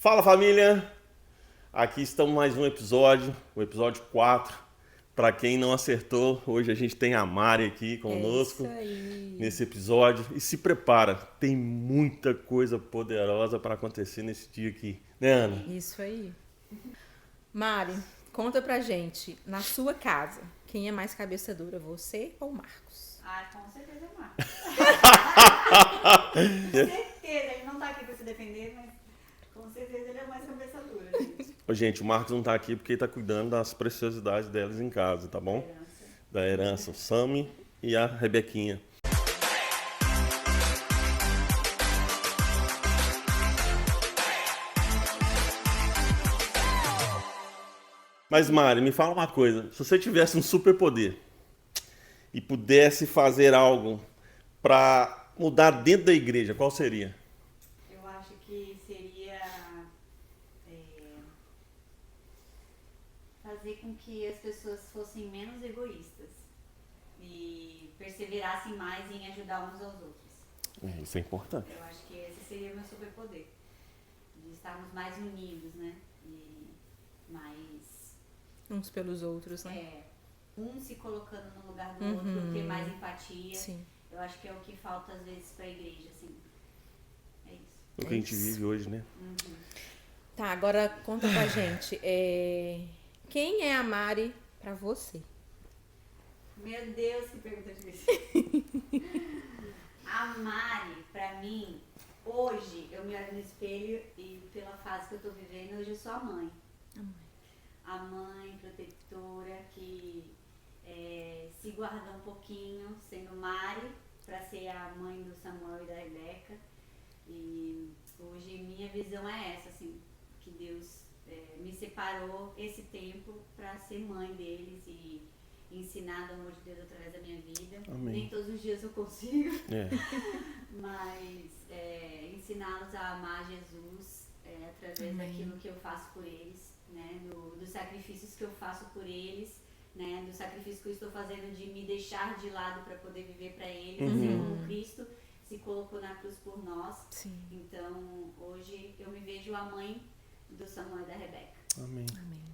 Fala família, aqui estamos mais um episódio, o episódio 4. Para quem não acertou, hoje a gente tem a Mari aqui conosco nesse episódio. E se prepara, tem muita coisa poderosa para acontecer nesse dia aqui, né, Ana? Isso aí. Mari, conta pra gente, na sua casa, quem é mais cabeça dura, você ou o Marcos? Com certeza é o Marcos. Com certeza, ele não tá aqui pra se defender, mas com certeza ele é mais cabeça dura, gente. Ô, gente, o Marcos não tá aqui porque ele tá cuidando das preciosidades delas em casa, tá bom? Da herança, o Sami e a Rebequinha. Mas Mari, me fala uma coisa, se você tivesse um superpoder e pudesse fazer algo para mudar dentro da igreja, qual seria? Eu acho que seria fazer com que as pessoas fossem menos egoístas e perseverassem mais em ajudar uns aos outros. Isso é importante. Eu acho que esse seria o meu superpoder. De estarmos mais unidos, né? E mais... Uns pelos outros, né? Um se colocando no lugar do outro, ter mais empatia. Sim. Eu acho que é o que falta às vezes pra igreja, assim. É isso. O que a gente vive hoje, né? Tá, agora conta pra gente, quem é a Mari pra você? Meu Deus, que pergunta difícil. A Mari, pra mim, hoje, eu me olho no espelho e pela fase que eu tô vivendo, hoje eu sou a mãe. A mãe protetora que se guarda um pouquinho, sendo Mari, pra ser a mãe do Samuel e da Rebeca. E hoje minha visão é essa, assim, que Deus me separou esse tempo pra ser mãe deles e ensinar do amor de Deus através da minha vida. Amém. Nem todos os dias eu consigo, mas ensiná-los a amar Jesus através daquilo que eu faço por eles, né? Dos sacrifícios que eu faço por eles, né? Do sacrifício que eu estou fazendo de me deixar de lado para poder viver para eles, assim como Cristo se colocou na cruz por nós. Sim. Então, hoje eu me vejo a mãe do Samuel e da Rebeca. Amém.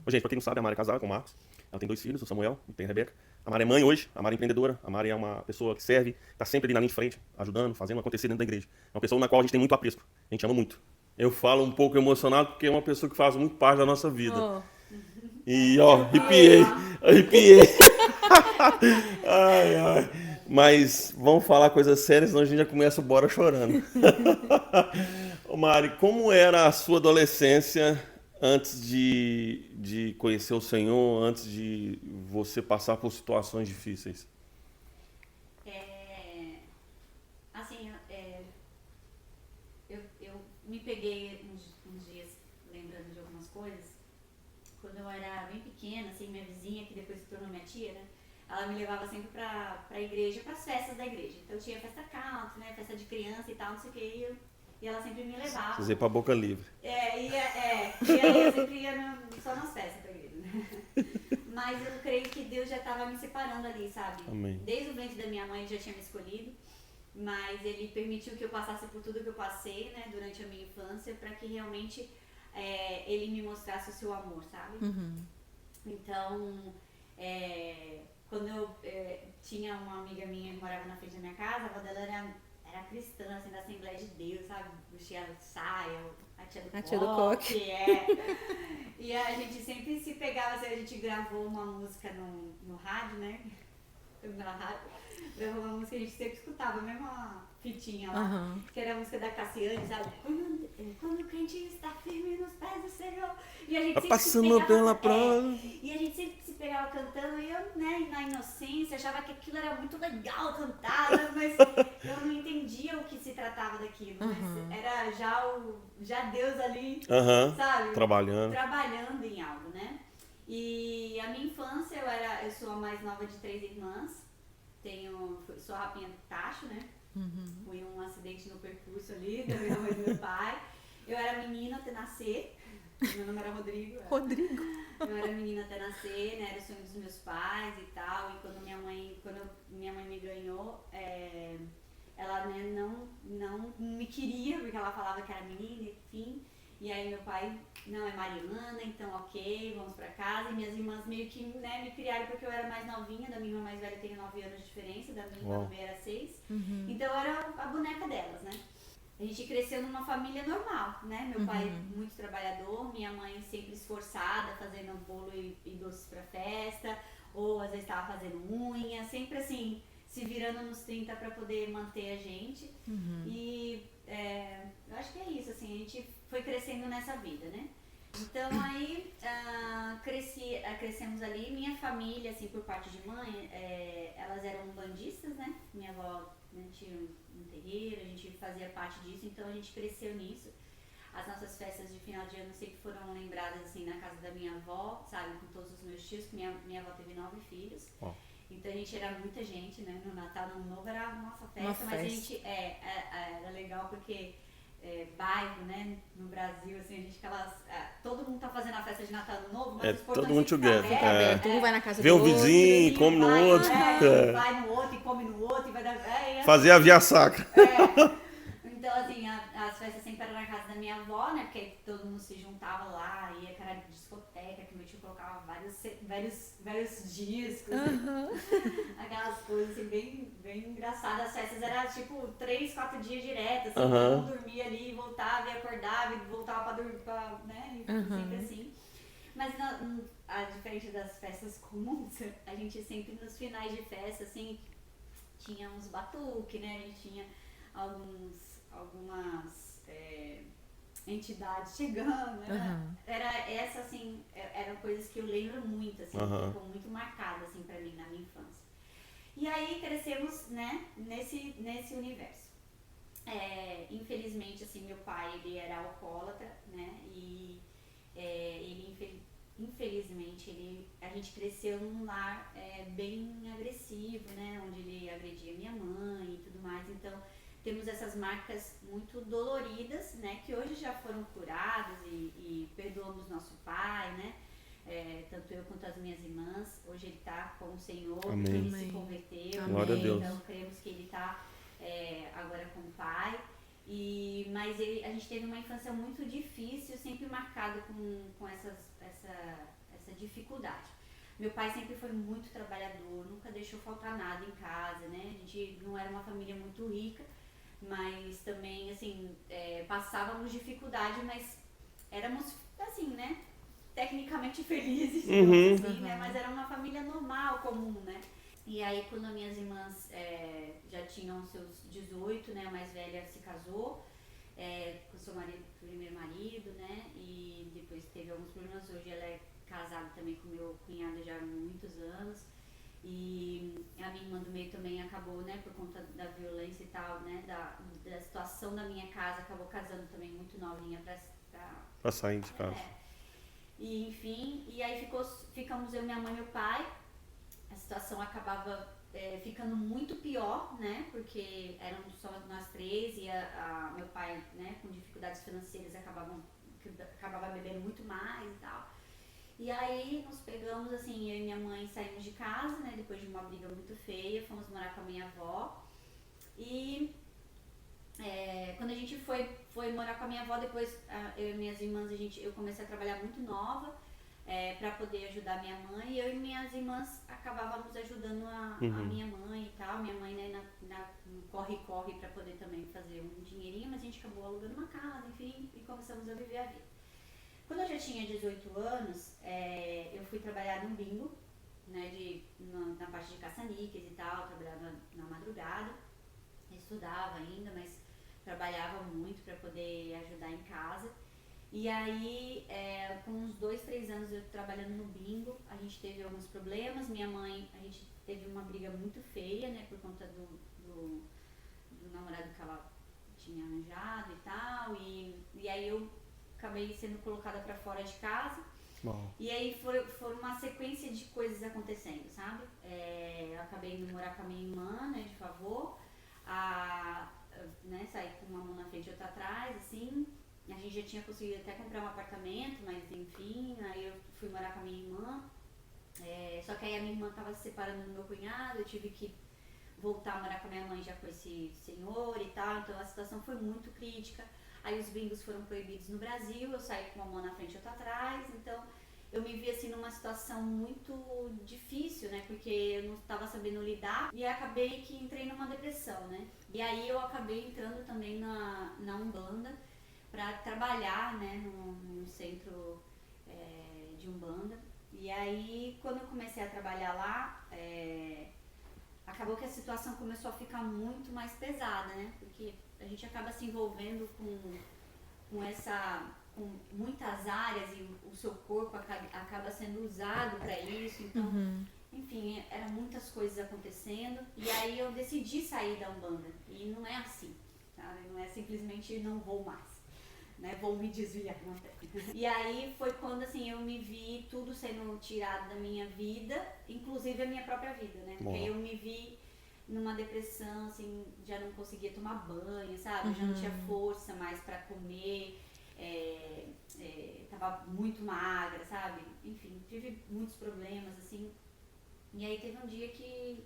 Ô, gente, pra quem não sabe, a Mari é casada com o Marcos. Ela tem 2 filhos, o Samuel e tem a Rebeca. A Mari é mãe hoje, a Mari é empreendedora. A Mari é uma pessoa que serve, tá sempre ali na linha de frente, ajudando, fazendo acontecer dentro da igreja. É uma pessoa na qual a gente tem muito apreço. A gente ama muito. Eu falo um pouco emocionado porque é uma pessoa que faz muito parte da nossa vida. E, arrepiei. Ai. Mas vamos falar coisas sérias, senão a gente já começa o bora chorando. Ô Mari, como era a sua adolescência antes de conhecer o Senhor, antes de você passar por situações difíceis? Assim, eu me peguei uns dias lembrando de algumas coisas. Quando eu era bem pequena, assim, minha vizinha, que depois se tornou minha tia, né? Ela me levava sempre pra igreja, pras festas da igreja. Então tinha festa country, né? Festa de criança e tal, não sei o que. E ela sempre me levava. Dizer pra boca livre. E aí eu sempre ia só nas festas pra igreja, né? Mas eu creio que Deus já estava me separando ali, sabe? Amém. Desde o ventre da minha mãe ele já tinha me escolhido. Mas ele permitiu que eu passasse por tudo que eu passei, né? Durante a minha infância, pra que realmente ele me mostrasse o seu amor, sabe? Então, quando eu tinha uma amiga minha que morava na frente da minha casa, a avó dela era cristã, assim, da Assembleia de Deus, sabe? Vestia saia, a tia do coque. E a gente sempre se pegava, assim, a gente gravou uma música no rádio, né? Na rádio, gravou uma música que a gente sempre escutava, a mesma fitinha lá, que era a música da Cassiane, sabe? Quando o crente está firme nos pés do Senhor. E a gente sempre passando pela prova. E a gente sempre se pegava cantando, e eu, né, na inocência, achava que aquilo era muito legal cantar, né, mas eu não entendia o que se tratava daquilo. Mas era já Deus ali, sabe? Trabalhando em algo, né? E a minha infância, eu sou a mais nova de 3 irmãs, sou a rapinha do tacho, né? Fui um acidente no percurso ali, da minha mãe e do meu pai. Eu era menina até nascer, meu nome era Rodrigo. Eu era menina até nascer, né? Era o sonho dos meus pais e tal. E quando minha mãe me ganhou, ela, né, não me queria, porque ela falava que era menina, enfim. E aí meu pai, não, é Mariana, então ok, vamos pra casa. E minhas irmãs meio que, né, me criaram porque eu era mais novinha, da minha irmã mais velha tem 9 anos de diferença, da minha irmã meia era 6. Então eu era a boneca delas, né? A gente cresceu numa família normal, né? Meu pai muito trabalhador, minha mãe sempre esforçada, fazendo bolo e doces pra festa, ou às vezes estava fazendo unha, sempre assim, se virando nos 30 para poder manter a gente. E eu acho que é isso, assim, a gente foi crescendo nessa vida, né? Então aí crescemos ali, minha família, assim, por parte de mãe, elas eram bandistas, né? Minha avó, né, tinha um terreiro, a gente fazia parte disso, então a gente cresceu nisso. As nossas festas de final de ano sempre foram lembradas assim na casa da minha avó, sabe, com todos os meus tios, que minha avó teve 9 filhos. Então a gente era muita gente, né? No Natal, no Ano Novo era nossa festa, mas a gente era legal porque bairro, né? No Brasil, assim, a gente todo mundo tá fazendo a festa de Natal no Novo, mas todo mundo together. Um vai na casa Vê do o outro. vizinho, come no outro. Vai no outro e come no outro e vai dar. Fazer a via sacra. Então, assim, as festas sempre eram na casa da minha avó, né? Porque todo mundo se juntava lá, ia cara de discoteca, que meu tio colocava vários discos, aquelas coisas assim, bem engraçadas. As festas eram tipo 3, 4 dias direto, assim, todo mundo dormia ali, voltava e acordava e voltava pra dormir, né? Sempre assim. Mas a diferente das festas comuns, a gente sempre nos finais de festa, assim, tinha uns batuques, né? A gente tinha algumas entidades chegando, né? Era essa, assim, eram coisas que eu lembro muito, assim, que ficou muito marcada, assim, pra mim, na minha infância. E aí crescemos, né, nesse universo. Infelizmente, assim, meu pai, ele era alcoólatra, né, e infelizmente, a gente cresceu num lar bem agressivo, né, onde ele agredia minha mãe e tudo mais, então temos essas marcas muito doloridas, né, que hoje já foram curadas e perdoamos nosso pai, né, tanto eu quanto as minhas irmãs. Hoje ele está com o Senhor, porque ele se converteu. Glória a Deus. Então cremos que ele está agora com o pai. Mas a gente teve uma infância muito difícil, sempre marcada com essa dificuldade. Meu pai sempre foi muito trabalhador, nunca deixou faltar nada em casa, né? A gente não era uma família muito rica, mas também, assim, passávamos dificuldade, mas éramos, assim, né? Tecnicamente felizes, assim, né? Mas era uma família normal, comum, né? E aí, quando minhas irmãs já tinham seus 18, né? A mais velha se casou com o seu primeiro marido, né? E depois teve alguns problemas. Hoje ela é casada também com meu cunhado já há muitos anos. E a minha irmã do meio também acabou, né? Por conta da violência e tal, né? Da situação da minha casa, acabou casando também muito novinha Pra sair de casa. E enfim, e aí ficamos eu, minha mãe e meu pai. A situação acabava ficando muito pior, né? Porque eram só nós três e meu pai, né, com dificuldades financeiras, acabava bebendo muito mais e tal. E aí nos pegamos, assim, eu e minha mãe saímos de casa, né? Depois de uma briga muito feia, fomos morar com a minha avó. E quando a gente foi morar com a minha avó, depois eu e minhas irmãs, eu comecei a trabalhar muito nova. Para poder ajudar minha mãe, e eu e minhas irmãs acabávamos ajudando a minha mãe e tal. Minha mãe, né, no corre-corre para poder também fazer um dinheirinho, mas a gente acabou alugando uma casa, enfim, e começamos a viver a vida. Quando eu já tinha 18 anos, eu fui trabalhar num bingo, né, na parte de caça-níqueis e tal, trabalhava na madrugada, estudava ainda, mas trabalhava muito para poder ajudar em casa. E aí, com uns 2, 3 anos eu trabalhando no bingo, a gente teve alguns problemas. Minha mãe, a gente teve uma briga muito feia, né, por conta do namorado que ela tinha arranjado e tal. E aí eu acabei sendo colocada pra fora de casa. Bom. E aí foi uma sequência de coisas acontecendo, sabe? Eu acabei indo morar com a minha irmã, né, de favor. Né, saí com uma mão na frente e outra atrás, assim. A gente já tinha conseguido até comprar um apartamento, mas enfim, aí eu fui morar com a minha irmã. Só que aí a minha irmã estava se separando do meu cunhado, eu tive que voltar a morar com a minha mãe já com esse senhor e tal, então a situação foi muito crítica. Aí os bingos foram proibidos no Brasil, eu saí com uma mão na frente e outra atrás, então eu me vi assim numa situação muito difícil, né? Porque eu não estava sabendo lidar e acabei que entrei numa depressão, né? E aí eu acabei entrando também na Umbanda para trabalhar, né? No centro de Umbanda. E aí quando eu comecei a trabalhar lá, acabou que a situação começou a ficar muito mais pesada, né? Porque a gente acaba se envolvendo com muitas áreas e o seu corpo acaba sendo usado para isso, então, enfim, eram muitas coisas acontecendo, e aí eu decidi sair da Umbanda, e não é assim, sabe? Não é simplesmente não vou mais, né? Vou me desviar, não tem. E aí foi quando, assim, eu me vi tudo sendo tirado da minha vida, inclusive a minha própria vida, né? Porque aí eu me vi numa depressão, assim, já não conseguia tomar banho, sabe? Já não tinha força mais pra comer, tava muito magra, sabe? Enfim, tive muitos problemas, assim. E aí teve um dia que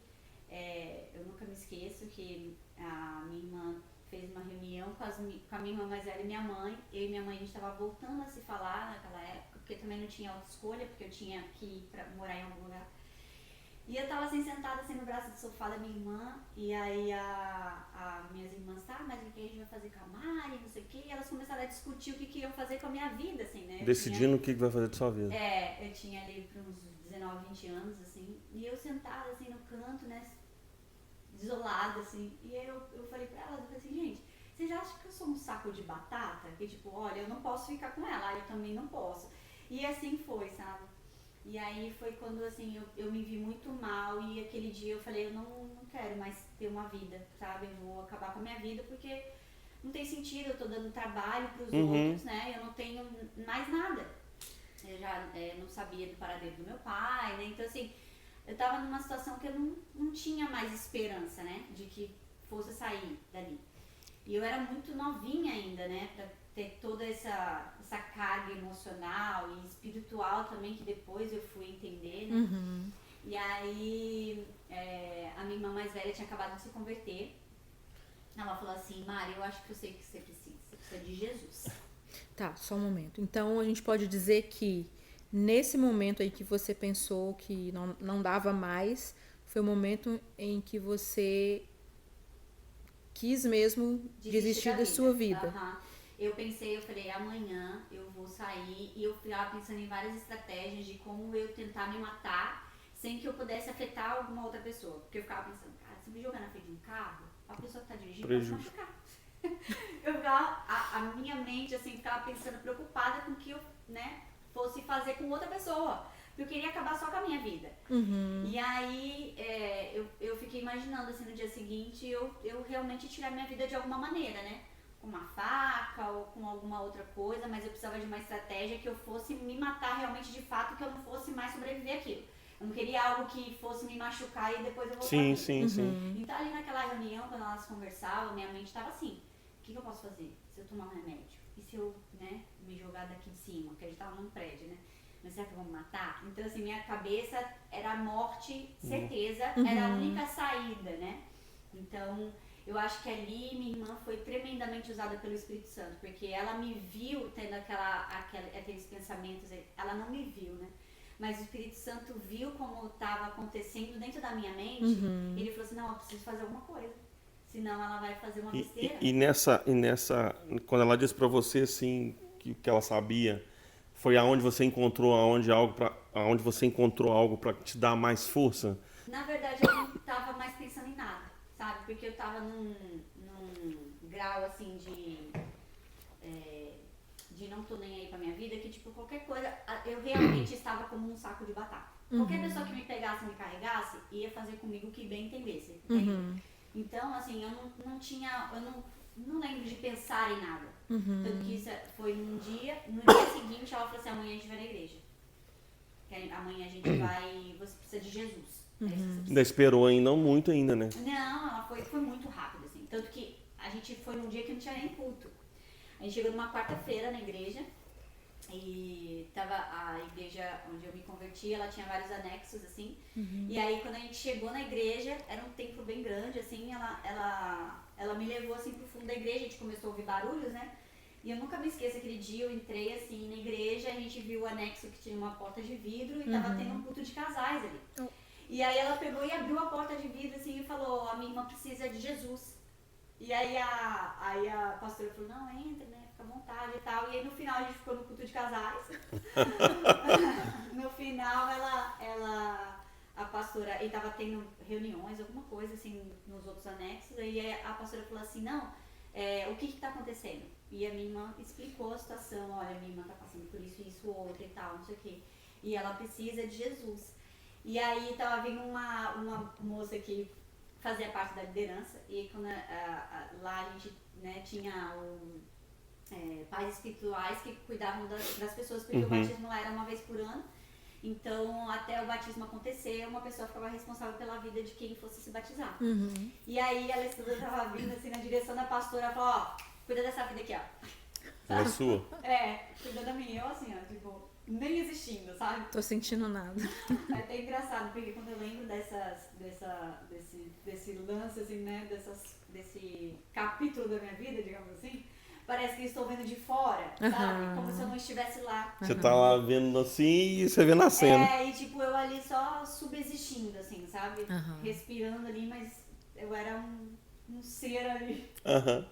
eu nunca me esqueço que a minha irmã fez uma reunião com a minha irmã mais velha e minha mãe. Eu e minha mãe, a gente tava voltando a se falar naquela época, porque também não tinha outra escolha, porque eu tinha que ir pra morar em algum lugar. E eu tava assim, sentada assim, no braço do sofá da minha irmã, e aí as minhas irmãs, mas o que a gente vai fazer com a Mari, não sei o quê, e elas começaram a discutir o que iam fazer com a minha vida, assim, né? Decidindo o que vai fazer da sua vida. Eu tinha ali para uns 19, 20 anos, assim, e eu sentada assim no canto, né, desolada, assim, e aí eu falei pra elas, eu falei assim, gente, vocês acham que eu sou um saco de batata? Que tipo, olha, eu não posso ficar com ela, eu também não posso. E assim foi, sabe? E aí foi quando, assim, eu me vi muito mal e aquele dia eu falei, eu não quero mais ter uma vida, sabe? Eu vou acabar com a minha vida porque não tem sentido, eu tô dando trabalho pros outros, né? Eu não tenho mais nada. Eu já não sabia do paradeiro do meu pai, né? Então, assim, eu tava numa situação que eu não tinha mais esperança, né? De que fosse sair dali. E eu era muito novinha ainda, né? Pra ter toda essa carga emocional e espiritual também, que depois eu fui entender, né? E aí, a minha irmã mais velha tinha acabado de se converter. Ela falou assim, Mari, eu acho que eu sei o que você precisa de Jesus. Tá, só um momento. Então, a gente pode dizer que nesse momento aí que você pensou que não dava mais, foi o momento em que você quis mesmo desistir da sua vida. Eu pensei, eu falei, amanhã eu vou sair, e eu ficava pensando em várias estratégias de como eu tentar me matar sem que eu pudesse afetar alguma outra pessoa. Porque eu ficava pensando, cara, se eu me jogar na frente de um carro, a pessoa que tá dirigindo pode se machucar. Eu ficava, a minha mente, assim, ficava pensando, preocupada com o que eu, né, fosse fazer com outra pessoa. Porque eu queria acabar só com a minha vida. E aí, eu fiquei imaginando, assim, no dia seguinte, eu realmente tirar minha vida de alguma maneira, né? Com uma faca ou com alguma outra coisa, mas eu precisava de uma estratégia que eu fosse me matar realmente de fato, que eu não fosse mais sobreviver àquilo. Eu não queria algo que fosse me machucar e depois eu voltar. Sim. Então ali naquela reunião, quando elas conversavam, minha mente estava assim, o que eu posso fazer se eu tomar um remédio? E se eu, né, me jogar daqui de cima? Porque a gente estava num prédio, né? Mas será que vão me matar? Então assim, minha cabeça era a morte, certeza, era a única saída, né? Então, eu acho que ali minha irmã foi tremendamente usada pelo Espírito Santo, porque ela me viu tendo aqueles pensamentos, ela não me viu, né? Mas o Espírito Santo viu como estava acontecendo dentro da minha mente, e ele falou assim, não, eu preciso fazer alguma coisa, senão ela vai fazer uma besteira. E nessa, quando ela disse pra você, assim, que ela sabia, foi aonde você encontrou aonde você encontrou algo pra te dar mais força? Na verdade, eu não tava mais pensando em nada, sabe? Porque eu tava num grau, assim, de não tô nem aí pra minha vida, que, tipo, qualquer coisa, eu realmente estava como um saco de batata. Qualquer pessoa que me pegasse e me carregasse, ia fazer comigo o que bem entendesse. Então, assim, eu não lembro de pensar em nada. Tanto que isso foi no dia seguinte, ela falou assim, amanhã a gente vai na igreja. Amanhã a gente vai, você precisa de Jesus. Ainda esperou ainda, não muito ainda, né? Não, ela foi muito rápido, assim. Tanto que a gente foi num dia que não tinha nem culto. A gente chegou numa quarta-feira na igreja, e tava a igreja onde eu me converti, ela tinha vários anexos, assim. E aí, quando a gente chegou na igreja, era um templo bem grande, assim, ela me levou, assim, pro fundo da igreja, a gente começou a ouvir barulhos, né? E eu nunca me esqueço, aquele dia eu entrei assim na igreja, a gente viu o anexo que tinha uma porta de vidro e tava tendo um culto de casais ali. E aí ela pegou e abriu a porta de vidro assim e falou, a minha irmã precisa de Jesus. E aí a pastora falou, não, entra, né, fica à vontade e tal. E aí no final a gente ficou no culto de casais. No final a pastora, e tava tendo reuniões, alguma coisa assim, nos outros anexos. Aí a pastora falou assim, não, o que tá acontecendo? E a minha irmã explicou a situação, olha, minha irmã tá passando por isso, outro e tal, não sei o quê. E ela precisa de Jesus. E aí tava vindo uma moça que fazia parte da liderança, e quando lá a gente, né, tinha pais espirituais que cuidavam das pessoas, porque o batismo era uma vez por ano. Então, até o batismo acontecer, uma pessoa ficava responsável pela vida de quem fosse se batizar. E aí a Alessandra tava vindo assim na direção da pastora, ela falou, ó, cuida dessa vida aqui, ó. Ela é sua? Cuida da minha. Eu assim, ó, tipo, nem existindo, sabe? Tô sentindo nada. É até engraçado, porque quando eu lembro desse lance, assim, né, desse capítulo da minha vida, digamos assim, parece que eu estou vendo de fora, sabe? Como se eu não estivesse lá. Você tá lá vendo assim e você vê nascendo. E tipo, eu ali só subexistindo, assim, sabe? Respirando ali, mas eu era um ser ali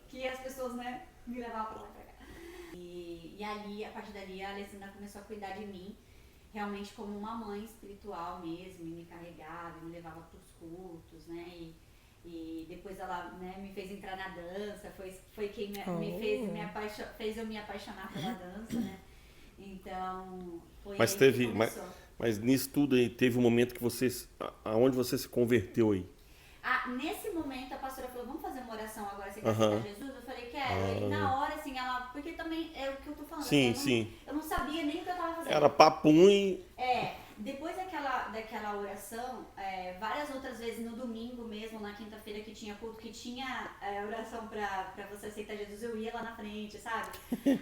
que as pessoas, né, me levavam pra lá e pra cá. E ali, a partir dali, a Alessandra começou a cuidar de mim, realmente como uma mãe espiritual mesmo, e me carregava, me levava pros cultos, né? E depois ela, né, me fez entrar na dança, foi quem me fez eu me apaixonar pela dança, né? Então, foi Mas aí teve, que começou. mas nisso tudo aí, teve um momento que aonde você se converteu aí? Nesse momento a pastora falou, vamos fazer uma oração agora, você quer aceitar Jesus? Eu falei, quero. E na hora, assim, ela, porque também é o que eu tô falando, Sim. Eu não sabia nem o que eu tava fazendo. Era papum e... Depois daquela oração, várias outras vezes no domingo mesmo, na quinta-feira que tinha culto, que tinha oração pra você aceitar Jesus, eu ia lá na frente, sabe?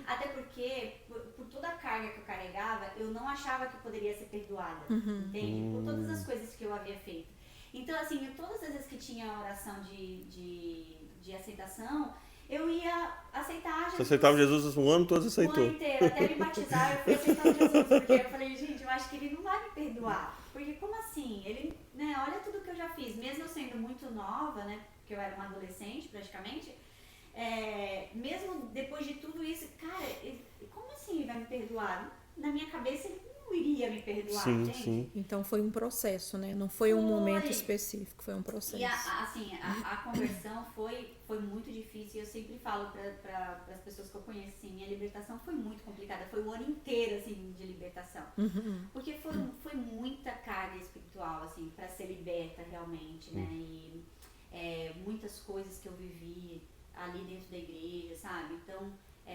Até porque, por toda a carga que eu carregava, eu não achava que eu poderia ser perdoada, entende? Por todas as coisas que eu havia feito. Então, assim, todas as vezes que tinha oração de aceitação, eu ia aceitar Jesus. Você aceitava Jesus um ano todo, você aceitou? O ano inteiro, até me batizar, eu fui aceitando Jesus, porque eu falei, gente, eu acho que ele não vai me perdoar. Porque como assim? Ele, né, olha tudo que eu já fiz, mesmo eu sendo muito nova, né, porque eu era uma adolescente praticamente, mesmo depois de tudo isso, cara, como assim ele vai me perdoar? Na minha cabeça ele não iria me perdoar, gente. Sim. Então foi um processo, né? Não foi um momento específico, foi um processo. E a conversão foi muito difícil. Eu sempre falo para as pessoas que eu conheço, assim, minha libertação foi muito complicada. Foi o ano inteiro, assim, de libertação. Porque foi muita carga espiritual, assim, para ser liberta realmente, né? E muitas coisas que eu vivi ali dentro da igreja, sabe? Então,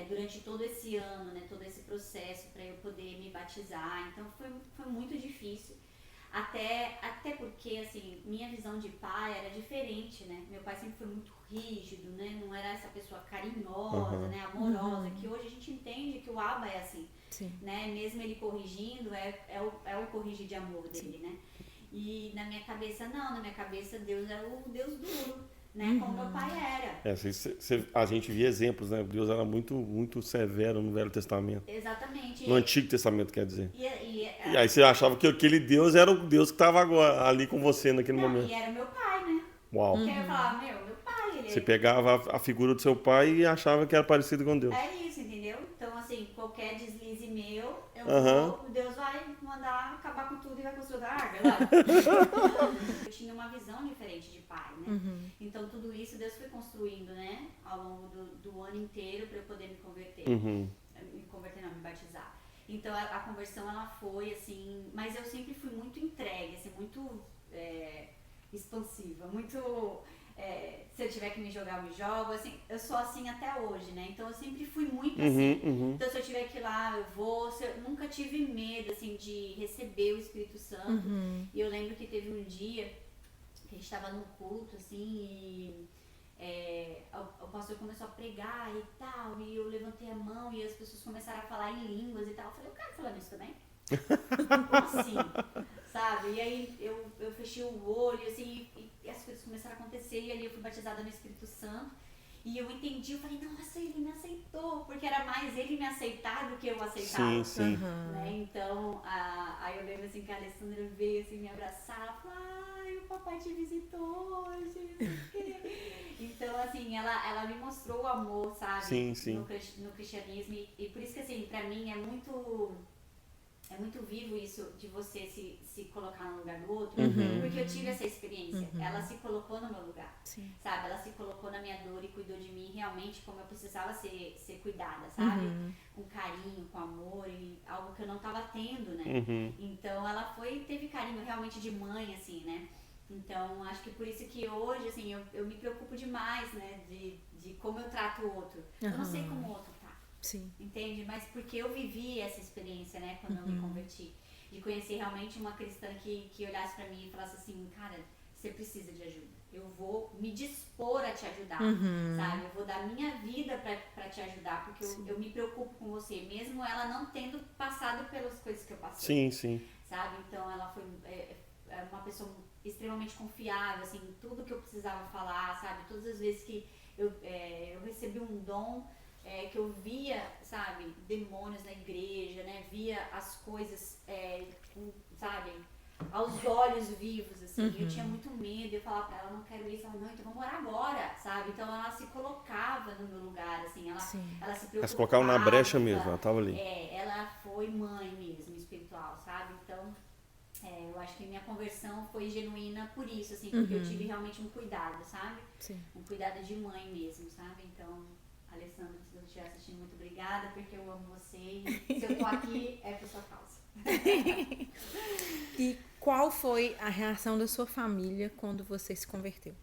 durante todo esse ano, né, todo esse processo para eu poder me batizar, então foi muito difícil, até porque, assim, minha visão de pai era diferente, né, meu pai sempre foi muito rígido, né, não era essa pessoa carinhosa, né, amorosa, que hoje a gente entende que o Abba é assim, né, mesmo ele corrigindo, é o corrigir de amor dele, né, e na minha cabeça Deus era o Deus duro, né, como meu pai era. A gente via exemplos, né? Deus era muito, muito severo no Velho Testamento. Exatamente. No Antigo Testamento, quer dizer. E aí você achava que aquele Deus era o Deus que estava ali com você naquele momento. E era meu pai, né? Uau. Porque eu falava, meu pai. Você pegava a figura do seu pai e achava que era parecido com Deus. É isso, entendeu? Então, assim, qualquer deslize meu, Deus vai mandar acabar com tudo e vai construir a árvore. Eu tinha uma visão diferente de pai, né? Então, tudo isso Deus foi construindo, né? Ao longo do ano inteiro para eu poder me converter. Me batizar. Então, a conversão, ela foi, assim... Mas eu sempre fui muito entregue, assim, muito expansiva, muito... se eu tiver que me jogar, eu me jogo, assim, eu sou assim até hoje, né, então eu sempre fui muito assim, então se eu tiver que ir lá, eu vou, eu nunca tive medo, assim, de receber o Espírito Santo, e eu lembro que teve um dia, que a gente estava num culto, assim, e o pastor começou a pregar e tal, e eu levantei a mão, e as pessoas começaram a falar em línguas e tal, eu falei, eu quero falar isso também. Como assim? Sabe? E aí eu fechei o olho, assim, e as coisas começaram a acontecer, e ali eu fui batizada no Espírito Santo. E eu entendi, eu falei, nossa, ele me aceitou, porque era mais ele me aceitar do que eu aceitar. Sim, sim. Né? Então, aí eu lembro assim que a Alessandra veio assim, me abraçar, falou, ai, o papai te visitou hoje, não sei o quê. Então, assim, ela me mostrou o amor, sabe? Sim, sim. No cristianismo. E por isso que, assim, pra mim é muito vivo isso de você se colocar no lugar do outro, porque eu tive essa experiência. Ela se colocou no meu lugar, sabe? Ela se colocou na minha dor e cuidou de mim realmente como eu precisava ser cuidada, sabe? Com carinho, com amor e algo que eu não tava tendo, né? Então ela teve carinho realmente de mãe, assim, né? Então acho que por isso que hoje, assim, eu me preocupo demais, né? De como eu trato o outro. Eu não sei como o outro tá. Sim. Entende? Mas porque eu vivi essa experiência, né, quando eu me converti. De conhecer realmente uma cristã que olhasse pra mim e falasse assim, cara, você precisa de ajuda. Eu vou me dispor a te ajudar, sabe? Eu vou dar minha vida pra te ajudar, porque eu me preocupo com você, mesmo ela não tendo passado pelas coisas que eu passei. Sim, sim. Sabe? Então ela foi uma pessoa extremamente confiável, assim, tudo que eu precisava falar, sabe? Todas as vezes que eu recebi um dom, que eu via, sabe, demônios na igreja, né, via as coisas, sabe, aos olhos vivos, assim, eu tinha muito medo, eu falava pra ela, não quero isso, ela, não, então vamos orar agora, sabe, então ela se colocava no meu lugar, assim, ela se preocupava. Ela se colocava na brecha mesmo, ela tava ali. Ela foi mãe mesmo, espiritual, sabe, então, eu acho que minha conversão foi genuína por isso, assim, porque eu tive realmente um cuidado, sabe, um cuidado de mãe mesmo, sabe, então... Alessandra, se você estiver assistindo, muito obrigada, porque eu amo você e se eu tô aqui é por sua causa. E qual foi a reação da sua família quando você se converteu?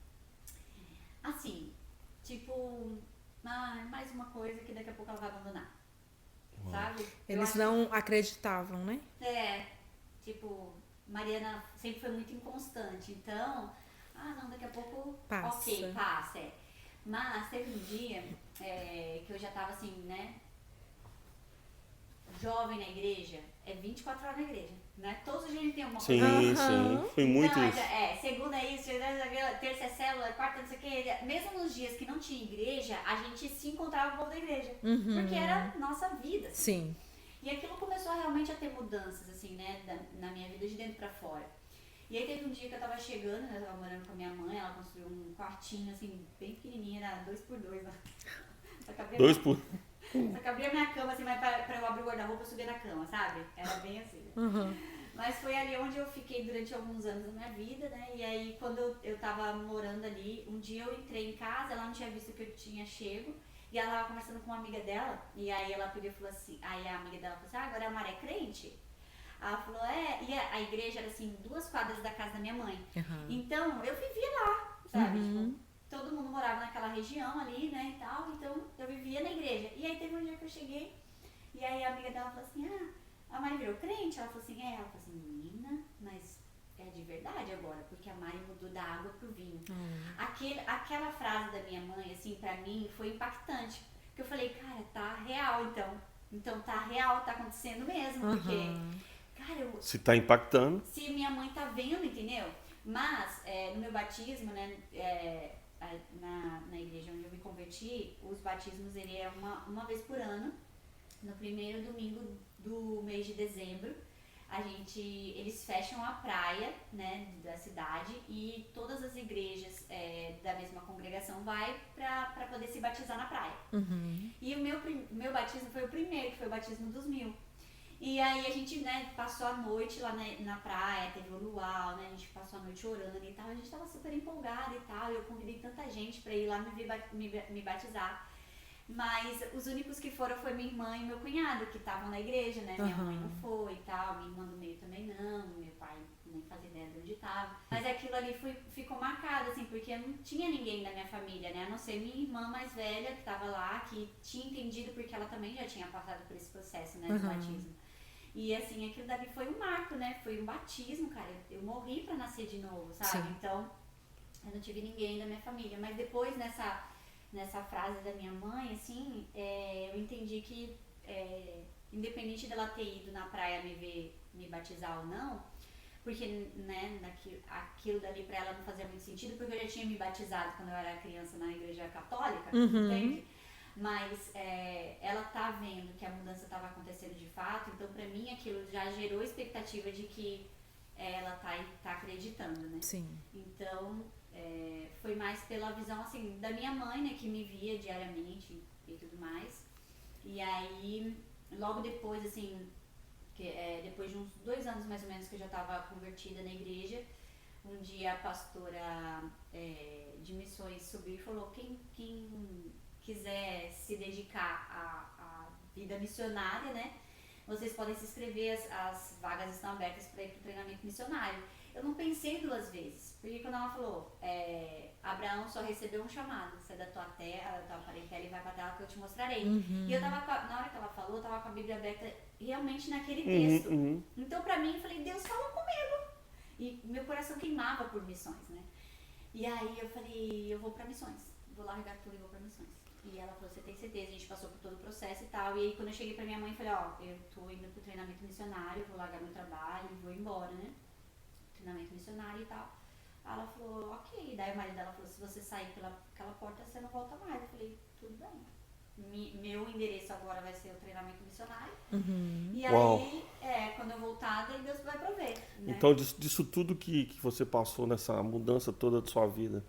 Assim, tipo, mais uma coisa que daqui a pouco ela vai abandonar, sabe? Eles não acreditavam, né? Tipo, Mariana sempre foi muito inconstante, então, não, daqui a pouco, passa. Ok, passa, Mas teve um dia que eu já tava assim, né, jovem na igreja, 24 horas na igreja, né? Todos os dias a gente tem uma coisa. Sim, foi muito então, isso. Segunda é isso, terça é célula, quarta não sei o que. Mesmo nos dias que não tinha igreja, a gente se encontrava com o povo da igreja. Porque era nossa vida. Assim. Sim. E aquilo começou realmente a ter mudanças, assim, né, na minha vida de dentro pra fora. E aí teve um dia que eu tava chegando, né, eu tava morando com a minha mãe, ela construiu um quartinho, assim, bem pequenininho, era 2x2, né? Só cabia a minha cama, assim, mas pra eu abrir o guarda-roupa eu subia na cama, sabe? Era bem assim. Mas foi ali onde eu fiquei durante alguns anos da minha vida, né? E aí quando eu tava morando ali, um dia eu entrei em casa, ela não tinha visto que eu tinha chego, e ela tava conversando com uma amiga dela, e aí ela pegou e falou assim, aí a amiga dela falou assim, agora a Mari é crente? Ela falou, e a igreja era assim, 2 quadras da casa da minha mãe. Então, eu vivia lá, sabe? Tipo, todo mundo morava naquela região ali, né, e tal, então eu vivia na igreja. E aí teve um dia que eu cheguei, e aí a amiga dela falou assim, a Mari virou crente? Ela falou assim, ela falou assim, menina, mas é de verdade agora, porque a Mari mudou da água pro vinho. Aquela frase da minha mãe, assim, pra mim, foi impactante. Porque eu falei, cara, tá real então. Então tá real, tá acontecendo mesmo, porque... Cara, se tá impactando. Se minha mãe tá vendo, entendeu? Mas, no meu batismo, né, na igreja onde eu me converti, os batismos, ele é uma vez por ano, no primeiro domingo do mês de dezembro. Eles fecham a praia, né, da cidade e todas as igrejas da mesma congregação vai pra poder se batizar na praia. E o meu batismo foi o primeiro, que foi o batismo dos 1000. E aí a gente, né, passou a noite lá na praia, teve o luau, né, a gente passou a noite orando e tal, a gente tava super empolgada e tal, eu convidei tanta gente pra ir lá me batizar. Mas os únicos que foram foi minha irmã e meu cunhado, que estavam na igreja, né, minha mãe não foi e tal, minha irmã do meio também não, meu pai nem fazia ideia de onde tava. Mas aquilo ali ficou marcado, assim, porque não tinha ninguém da minha família, né, a não ser minha irmã mais velha, que tava lá, que tinha entendido porque ela também já tinha passado por esse processo, né, do batismo. E assim, aquilo dali foi um marco, né? Foi um batismo, cara. Eu morri pra nascer de novo, sabe? Sim. Então, eu não tive ninguém da minha família. Mas depois, nessa frase da minha mãe, assim, eu entendi que, independente dela ter ido na praia me ver me batizar ou não, porque, né, aquilo dali pra ela não fazia muito sentido, porque eu já tinha me batizado quando eu era criança na igreja católica, entende? Mas ela tá vendo que a mudança estava acontecendo de fato, então pra mim aquilo já gerou expectativa de que ela tá acreditando, né? Sim. Então, foi mais pela visão, assim, da minha mãe, né, que me via diariamente e tudo mais. E aí, logo depois, assim, depois de uns 2 anos mais ou menos que eu já estava convertida na igreja, um dia a pastora de missões subiu e falou: quem quiser se dedicar à vida missionária, né, vocês podem se inscrever, as vagas estão abertas para ir para o treinamento missionário. Eu não pensei 2 vezes, porque quando ela falou, Abraão só recebeu um chamado, sai da tua terra, da tua parentela e vai para a terra que eu te mostrarei. E eu tava, na hora que ela falou, eu tava com a Bíblia aberta realmente naquele texto. Então pra mim, eu falei, Deus falou comigo. E meu coração queimava por missões, né? E aí eu falei, eu vou para missões, vou largar tudo e vou para missões. E ela falou, você tem certeza? A gente passou por todo o processo e tal. E aí quando eu cheguei pra minha mãe, eu falei, eu tô indo pro treinamento missionário, vou largar meu trabalho e vou embora, né? Treinamento missionário e tal. Aí ela falou, ok. Daí o marido dela falou, se você sair pelaquela porta, você não volta mais. Eu falei, tudo bem. Meu endereço agora vai ser o treinamento missionário. E aí, quando eu voltar, daí Deus vai prover. Né? Então, disso tudo que você passou nessa mudança toda de sua vida,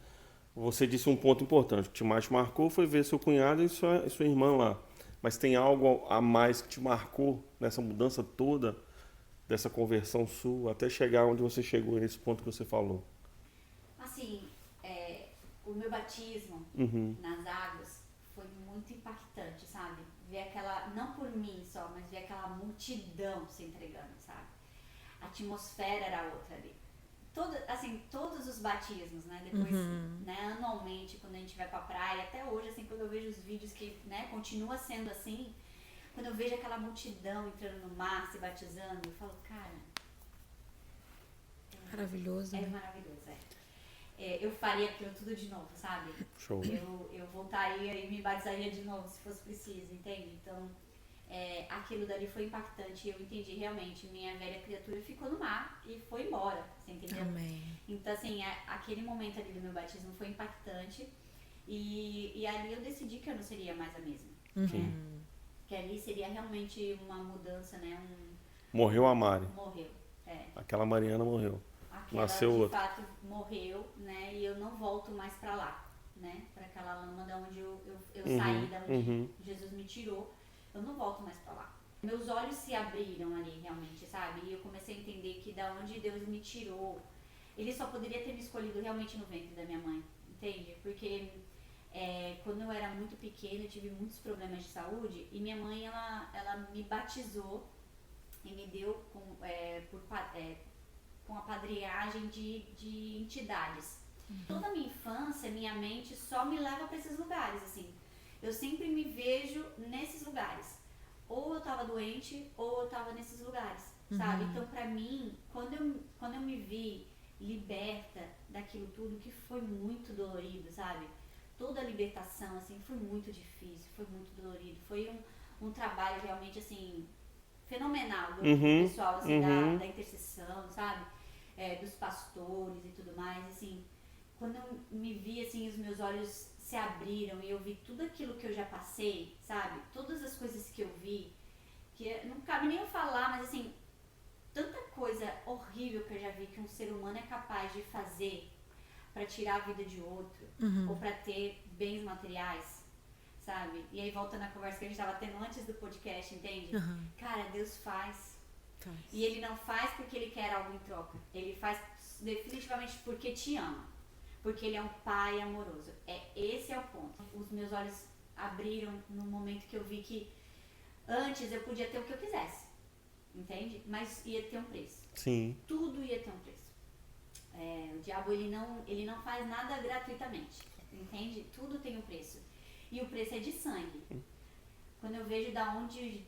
você disse um ponto importante. O que mais te marcou foi ver seu cunhado e sua irmã lá. Mas tem algo a mais que te marcou nessa mudança toda, dessa conversão sua, até chegar onde você chegou, nesse ponto que você falou? Assim, o meu batismo nas águas foi muito impactante, sabe? Ver aquela, não por mim só, mas ver aquela multidão se entregando, sabe? A atmosfera era outra ali. Todos os batismos, né? Depois, né, anualmente, quando a gente vai pra praia, até hoje, assim, quando eu vejo os vídeos que, né, continua sendo assim, quando eu vejo aquela multidão entrando no mar, se batizando, eu falo, cara... Maravilhoso. É maravilhoso, eu faria aquilo tudo de novo, sabe? Show. Eu voltaria e me batizaria de novo, se fosse preciso, entende? Então, aquilo dali foi impactante e eu entendi realmente, minha velha criatura ficou no mar e foi embora, você entendeu? Amém. Então, assim, aquele momento ali do meu batismo foi impactante e ali eu decidi que eu não seria mais a mesma, né? Que ali seria realmente uma mudança, né? Morreu a Mari. Morreu, Aquela Mariana morreu. Aquela Nasceu de outra. fato morreu, né? E eu não volto mais pra lá, né? Pra aquela lama da onde eu saí, da onde Jesus me tirou. Eu não volto mais pra lá. Meus olhos se abriram ali, realmente, sabe? E eu comecei a entender que da onde Deus me tirou, Ele só poderia ter me escolhido realmente no ventre da minha mãe, entende? Porque quando eu era muito pequena, eu tive muitos problemas de saúde e minha mãe, ela me batizou e me deu com a padrinhagem de entidades. Toda a minha infância, minha mente só me leva para esses lugares, assim. Eu sempre me vejo nesses lugares. Ou eu tava doente, ou eu tava nesses lugares, sabe? Então, pra mim, quando eu me vi liberta daquilo tudo, que foi muito dolorido, sabe? Toda a libertação, assim, foi muito difícil, foi muito dolorido. Foi um trabalho realmente, assim, fenomenal do pessoal, assim, da intercessão, sabe? Dos pastores e tudo mais, assim. Quando eu me vi, assim, os meus olhos se abriram e eu vi tudo aquilo que eu já passei, sabe? Todas as coisas que eu vi, que não cabe nem eu falar, mas assim, tanta coisa horrível que eu já vi que um ser humano é capaz de fazer pra tirar a vida de outro, ou pra ter bens materiais, sabe? E aí volta na conversa que a gente tava tendo antes do podcast, entende? Cara, Deus faz. E Ele não faz porque Ele quer algo em troca. Ele faz definitivamente porque te ama. Porque Ele é um pai amoroso. Esse é o ponto. Os meus olhos abriram no momento que eu vi que antes eu podia ter o que eu quisesse. Entende? Mas ia ter um preço. Sim. Tudo ia ter um preço. O diabo, ele não faz nada gratuitamente. Entende? Tudo tem um preço. E o preço é de sangue. Quando eu vejo da onde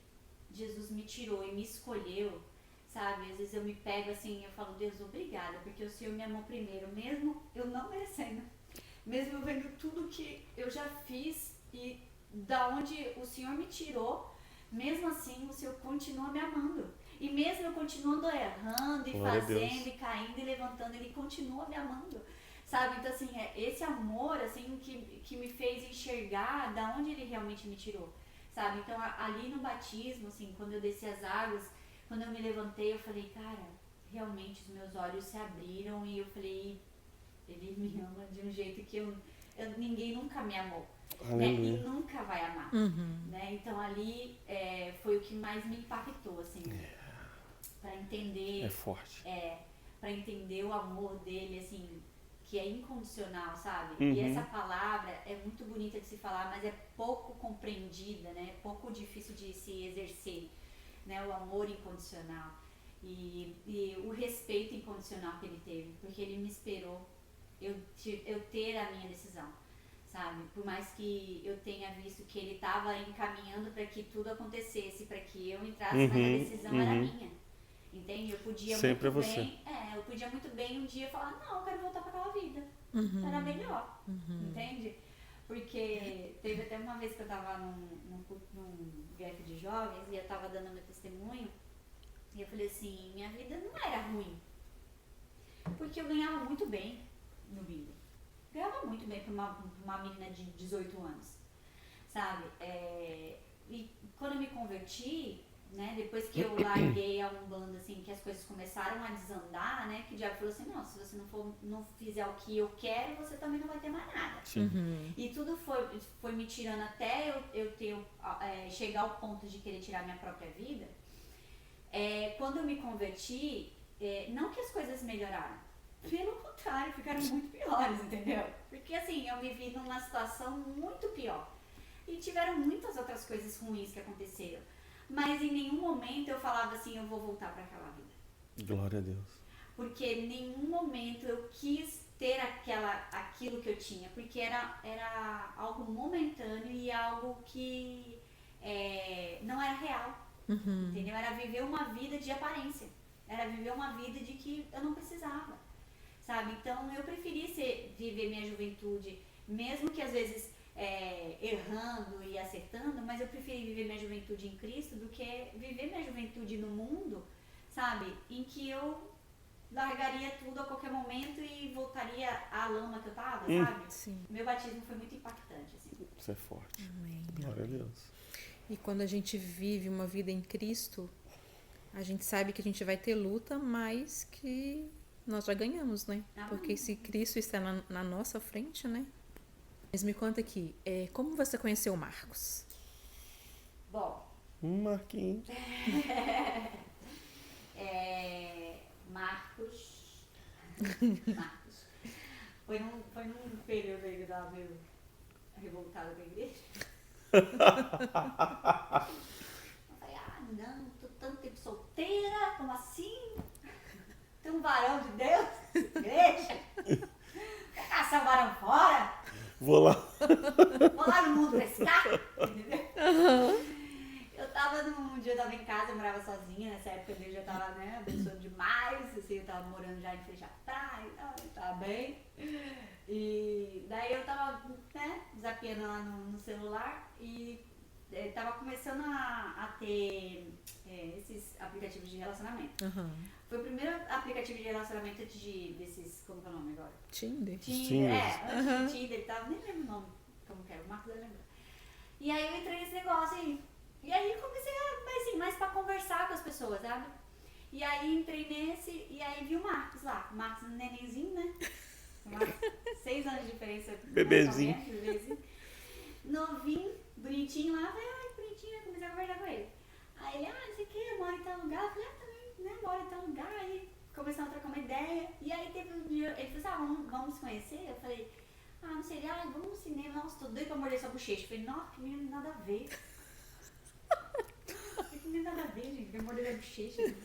Jesus me tirou e me escolheu, sabe? Às vezes eu me pego assim, eu falo, Deus, obrigada, porque o Senhor me amou primeiro, mesmo eu não merecendo. Mesmo eu vendo tudo que eu já fiz e da onde o Senhor me tirou, mesmo assim o Senhor continua me amando. E mesmo eu continuando errando e Glória a Deus. fazendo e caindo e levantando, ele continua me amando. Sabe? Então, assim, esse amor, assim, que me fez enxergar da onde ele realmente me tirou. Sabe? Então, ali no batismo, assim, quando eu desci as águas, quando eu me levantei, eu falei, cara, realmente os meus olhos se abriram e eu falei, ele me ama de um jeito que ninguém nunca me amou. Né? E nunca vai amar. Né? Então, ali foi o que mais me impactou, assim, para entender. É forte. Para entender o amor dele, assim, que é incondicional, sabe? E essa palavra é muito bonita de se falar, mas é pouco compreendida, né? É pouco difícil de se exercer, né? O amor incondicional e o respeito incondicional que ele teve, porque ele me esperou eu ter a minha decisão, sabe? Por mais que eu tenha visto que ele estava encaminhando para que tudo acontecesse, para que eu entrasse, mas a decisão era minha. Entende? Eu podia Sempre muito você. bem, eu podia muito bem um dia falar, não, eu quero voltar para aquela vida. Era melhor. Entende? Porque teve até uma vez que eu estava num gap de jovens e eu estava dando meu testemunho e eu falei assim, minha vida não era ruim. Porque eu ganhava muito bem no bingo. Ganhava muito bem para uma menina de 18 anos. Sabe? E quando eu me converti, né, depois que eu larguei a Umbanda, assim, que as coisas começaram a desandar, né, que o diabo falou assim, não, se você não fizer o que eu quero, você também não vai ter mais nada. E tudo foi me tirando até eu chegar ao ponto de querer tirar minha própria vida. Quando eu me converti, não que as coisas melhoraram, pelo contrário, ficaram muito piores, entendeu? Porque assim, eu me vi numa situação muito pior. E tiveram muitas outras coisas ruins que aconteceram. Mas em nenhum momento eu falava assim, eu vou voltar para aquela vida. Glória a Deus. Porque em nenhum momento eu quis ter aquilo que eu tinha. Porque era algo momentâneo e algo que não era real. Entendeu? Era viver uma vida de aparência. Era viver uma vida de que eu não precisava. Sabe? Então eu preferi viver minha juventude, mesmo que às vezes errando e acertando, mas eu preferi viver minha juventude em Cristo do que viver minha juventude no mundo, sabe? Em que eu largaria tudo a qualquer momento e voltaria à lama que eu tava, sabe? Sim. Meu batismo foi muito impactante, assim. Isso é forte. Amém. Glória a Deus. E quando a gente vive uma vida em Cristo, a gente sabe que a gente vai ter luta, mas que nós já ganhamos, né? Porque se Cristo está na nossa frente, né? Mas me conta aqui, como você conheceu o Marcos? Bom, Marquinhos. Marcos. Foi num período aí que eu tava meio revoltada com a igreja. Eu falei, não, tô tanto tempo solteira, como assim? Tem um varão de Deus, igreja. Quer caçar o varão fora? Vou lá. Vou lá no mundo pescar, entendeu? Um dia eu tava em casa, eu morava sozinha, nessa época Deus já tava, né, abençoando demais, assim, eu tava morando já em frente à praia e tal, tava bem. E daí eu tava, né, zapeando lá no celular e tava começando a ter esses aplicativos de relacionamento. Foi o primeiro aplicativo de relacionamento desses, como que é o nome agora? Tinder. Antes do Tinder e tal, nem lembro o nome, como que era, o Marcos vai lembrar. E aí eu entrei nesse negócio aí. E aí comecei mais pra conversar com as pessoas, sabe? E aí entrei nesse, e aí vi o Marcos lá. O Marcos nenenzinho, né? 6 anos de diferença. Bebezinho. Bebezinho. Novinho, bonitinho lá. Falei, bonitinho, comecei a conversar com ele. Aí ele, não sei o que, mora em tal lugar. Eu falei, também, né, mora em tal lugar. Aí começamos a trocar uma ideia. E aí teve um dia, ele falou assim, vamos se conhecer? Eu falei, não sei, vamos no cinema. Nossa, tô doido pra morder sua bochecha. Eu falei, nossa, que menino, nada a ver. Não tem nada a ver, gente, vai morder minha bochecha. Eu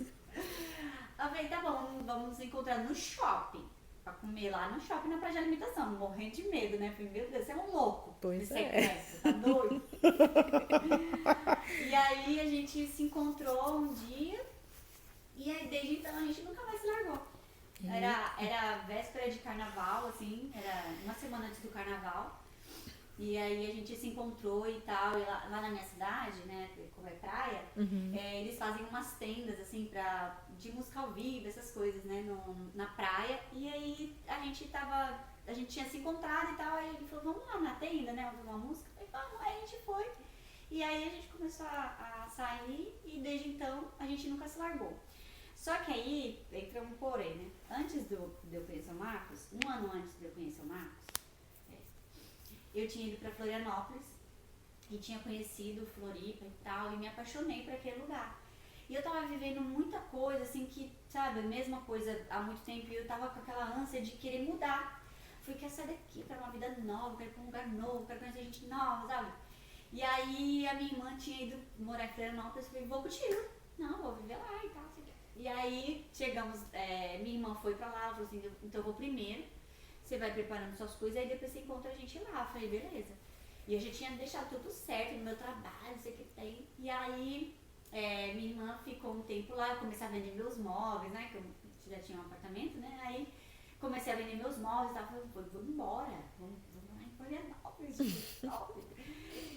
falei, tá bom, vamos nos encontrar no shopping. Pra comer lá no shopping na praia de alimentação, morrendo de medo, né? Falei, meu Deus, você é um louco. Pois sequestro, tá doido? E aí a gente se encontrou um dia e aí desde então a gente nunca mais se largou. Era véspera de carnaval, assim, era uma semana antes do carnaval. E aí a gente se encontrou e tal, e lá na minha cidade, né, como é praia, eles fazem umas tendas, assim, de música ao vivo, essas coisas, né, na praia. E aí a gente tinha se encontrado e tal, aí ele falou, vamos lá na tenda, né, ouvir uma música. Eu falei, vamos, aí a gente foi. E aí a gente começou a sair e desde então a gente nunca se largou. Só que aí entra um porém, né? Antes de eu conhecer o Marcos, um ano antes de eu conhecer o Marcos, eu tinha ido pra Florianópolis e tinha conhecido Floripa e tal, e me apaixonei por aquele lugar. E eu tava vivendo muita coisa, assim, que, sabe, a mesma coisa há muito tempo, e eu tava com aquela ânsia de querer mudar. Falei, quero sair daqui, quero uma vida nova, quero ir pra um lugar novo, quero conhecer gente nova, sabe? E aí a minha irmã tinha ido morar em Florianópolis, eu falei, vou contigo. Não, vou viver lá e tal, assim. E aí chegamos, minha irmã foi pra lá, ela falou assim, então eu vou primeiro, você vai preparando suas coisas, aí depois você encontra a gente lá. Eu falei, beleza. E eu já tinha deixado tudo certo no meu trabalho, não sei o que tem. E aí minha irmã ficou um tempo lá, eu comecei a vender meus móveis, né, que eu já tinha um apartamento, né, aí comecei a vender meus móveis e tal, falei, vamos embora, vamos lá em Florianópolis.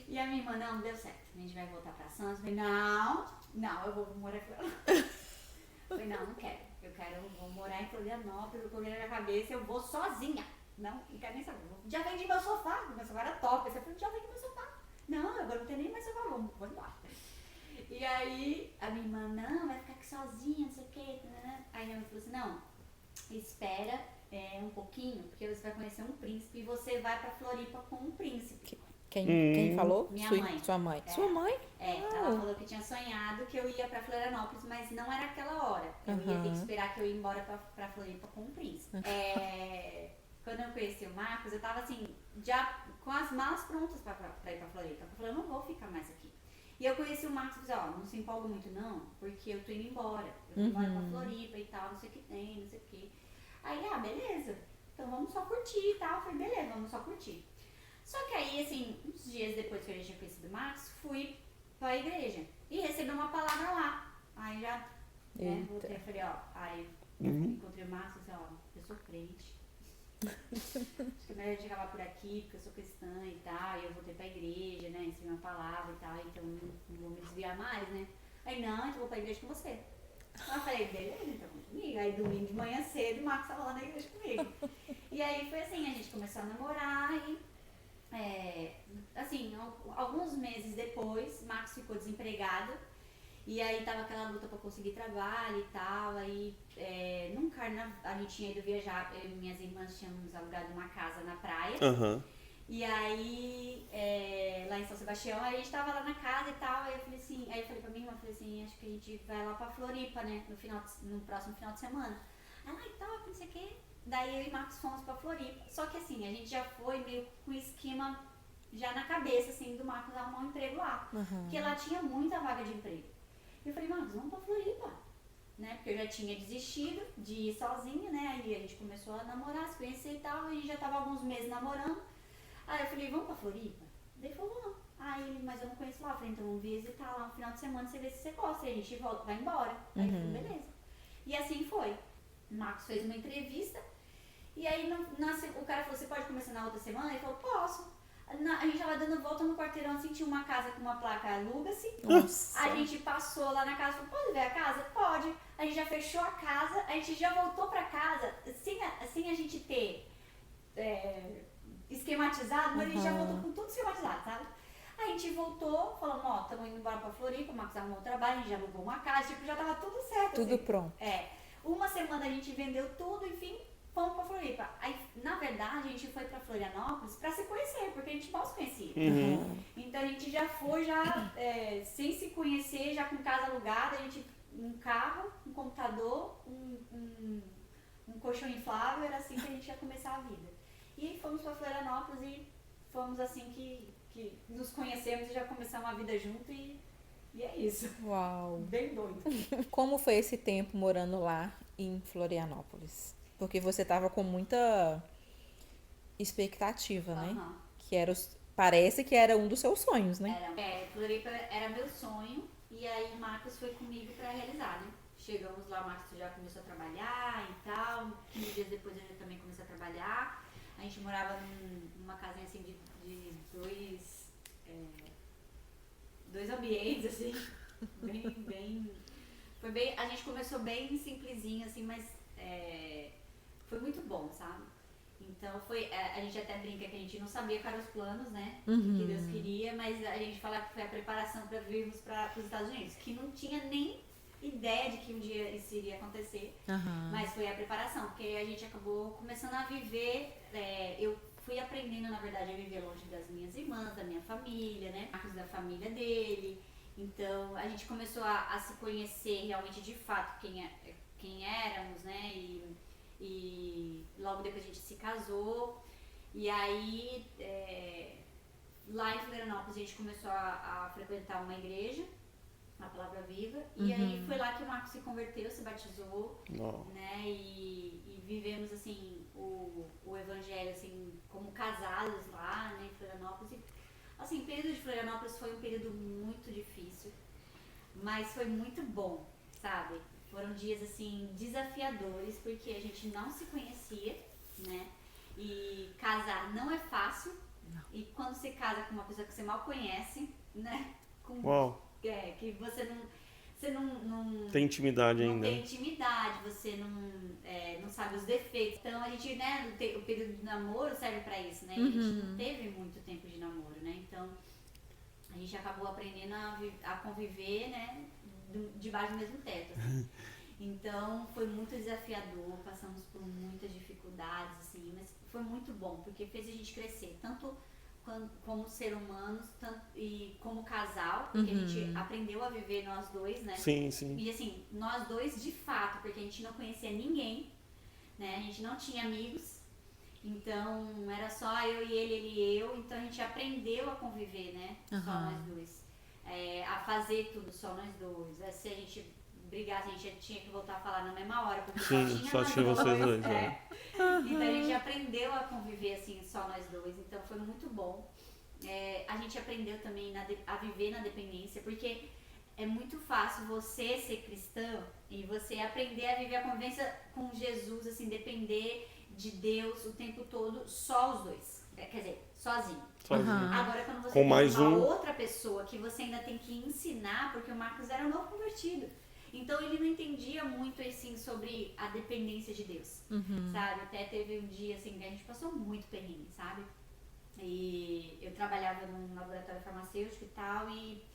E a minha irmã, não deu certo, a gente vai voltar pra Santos. Eu falei, não, eu vou morar em Florianópolis. Eu falei, não quero, vou morar em Florianópolis, eu coloquei na minha cabeça, eu vou sozinha. Não quero nem saber. Já vendi meu sofá, meu sofá era top. Eu falei, já vendi meu sofá. Não, agora não tem nem mais sofá, vou embora. E aí a minha irmã, não, vai ficar aqui sozinha, não sei o que. Aí minha irmã falou assim, não, espera um pouquinho, porque você vai conhecer um príncipe e você vai pra Floripa com um príncipe. Quem falou? Minha mãe. Sua mãe. Sua mãe? Ela falou que tinha sonhado que eu ia pra Florianópolis, mas não era aquela hora. Eu ia ter que esperar que eu ia embora pra Floripa com um príncipe. Quando eu conheci o Marcos, eu tava assim, já com as malas prontas pra ir pra Floripa. Eu falei, eu não vou ficar mais aqui. E eu conheci o Marcos e falei, ó, não se empolga muito não, porque eu tô indo embora. Eu vou embora pra Floripa e tal, não sei o que tem, não sei o que. Aí, beleza, então vamos só curtir e tal. Eu falei, beleza, vamos só curtir. Só que aí, assim, uns dias depois que eu já tinha conhecido o Marcos, fui pra igreja e recebi uma palavra lá. Aí já, voltei, eu falei, aí encontrei o Marcos e disse, eu sou crente. Acho que é melhor eu chegar por aqui, porque eu sou cristã e tal, e eu voltei pra igreja, né, recebi uma palavra e tal, então não vou me desviar mais, né. Aí, não, então eu vou pra igreja com você. Aí eu falei, beleza, então vamos comigo. Aí domingo de manhã cedo, o Marcos tava lá na igreja comigo. E aí foi assim, a gente começou a namorar e assim, alguns meses depois, Marcos ficou desempregado e aí tava aquela luta pra conseguir trabalho e tal. Aí num carnaval a gente tinha ido viajar, eu e minhas irmãs tínhamos alugado uma casa na praia. E aí lá em São Sebastião, aí a gente tava lá na casa e tal. Aí eu falei assim, aí eu falei pra minha irmã, falei assim, acho que a gente vai lá pra Floripa, né, no próximo final de semana. Ela, e tal, não sei o que. Daí eu e Marcos fomos pra Floripa. Só que assim, a gente já foi meio com esquema já na cabeça, assim, do Marcos arrumar um emprego lá. Porque lá tinha muita vaga de emprego. E eu falei, Marcos, vamos pra Floripa. Né? Porque eu já tinha desistido de ir sozinha, né? Aí a gente começou a namorar, se conhecer e tal. A gente já tava alguns meses namorando. Aí eu falei, vamos pra Floripa? Daí ele falou, vamos. Aí, mas eu não conheço lá. Eu falei, então vamos visitar lá no final de semana, você vê se você gosta. Aí a gente volta, vai embora. Aí ele falou, beleza. E assim foi. O Marcos fez uma entrevista. E aí o cara falou, você pode começar na outra semana? Ele falou, posso. A gente tava dando volta no quarteirão, assim, tinha uma casa com uma placa aluga-se. A gente passou lá na casa, falou, pode ver a casa? Pode. A gente já fechou a casa, a gente já voltou pra casa, sem a gente ter esquematizado, mas a gente já voltou com tudo esquematizado, sabe? Aí a gente voltou, falamos, estamos indo embora pra Floripa, o Marcos arrumou o trabalho, a gente já alugou uma casa, tipo, já tava tudo certo. Tudo assim. pronto. Uma semana a gente vendeu tudo, enfim, fomos pra Floripa. Aí, na verdade, a gente foi pra Florianópolis pra se conhecer, porque a gente mal se conhecia. Então a gente já foi, sem se conhecer, já com casa alugada, a gente, um carro, um computador, um colchão inflável, era assim que a gente ia começar a vida. E fomos pra Florianópolis e fomos assim que nos conhecemos e já começamos a vida junto e é isso. Uau! Bem doido. Como foi esse tempo morando lá em Florianópolis? Porque você tava com muita expectativa, né? Que parece que era um dos seus sonhos, né? Floripa era meu sonho e aí o Marcos foi comigo pra realizar, né? Chegamos lá, o Marcos já começou a trabalhar e tal. 15 dias depois eu já também comecei a trabalhar. A gente morava numa casinha assim de de dois ambientes, assim, foi bem, a gente começou bem simplesinho, assim, mas foi muito bom, sabe? Então a gente até brinca que a gente não sabia quais eram os planos, né, que Deus queria, mas a gente fala que foi a preparação para virmos para os Estados Unidos, que não tinha nem ideia de que um dia isso iria acontecer, mas foi a preparação, porque a gente acabou começando a viver, eu fui aprendendo, na verdade, a viver longe das minhas irmãs, da minha família, né, da família dele, então a gente começou a se conhecer realmente de fato quem éramos, né, e logo depois a gente se casou, e aí lá em Florianópolis a gente começou a frequentar uma igreja, a Palavra Viva, e aí foi lá que o Marcos se converteu, se batizou, né, e vivemos assim o evangelho assim como casados lá, né, em Florianópolis. E, assim, o período de Florianópolis foi um período muito difícil, mas foi muito bom, sabe? Foram dias assim desafiadores porque a gente não se conhecia, né? E casar não é fácil. Não. E quando você casa com uma pessoa que você mal conhece, né? Que você não tem intimidade não ainda. Tem intimidade, você não sabe os defeitos. Então a gente, né, o período de namoro serve pra isso, né? E a gente não teve muito tempo de namoro, né? Então a gente acabou aprendendo a conviver, né, debaixo do mesmo teto, assim. Então foi muito desafiador, passamos por muitas dificuldades, assim, mas foi muito bom, porque fez a gente crescer, tanto como ser humanos, tanto, e como casal, porque a gente aprendeu a viver nós dois, né? Sim, sim. E assim, nós dois de fato, porque a gente não conhecia ninguém, né? A gente não tinha amigos, então era só eu e ele e eu, então a gente aprendeu a conviver, né? Só nós dois. A fazer tudo só nós dois. Se a gente brigasse, a gente tinha que voltar a falar na mesma hora, porque só tinha vocês dois. Então a gente aprendeu a conviver assim, só nós dois, então foi muito bom. A gente aprendeu também a viver na dependência, porque é muito fácil você ser cristão e você aprender a viver a convivência com Jesus, assim, depender de Deus o tempo todo, só os dois. Quer dizer, sozinho. Agora, quando você com tem mais uma outra pessoa que você ainda tem que ensinar, porque o Marcos era um novo convertido. Então ele não entendia muito assim sobre a dependência de Deus, sabe? Até teve um dia assim que a gente passou muito perrengue, sabe? E eu trabalhava num laboratório farmacêutico e tal, e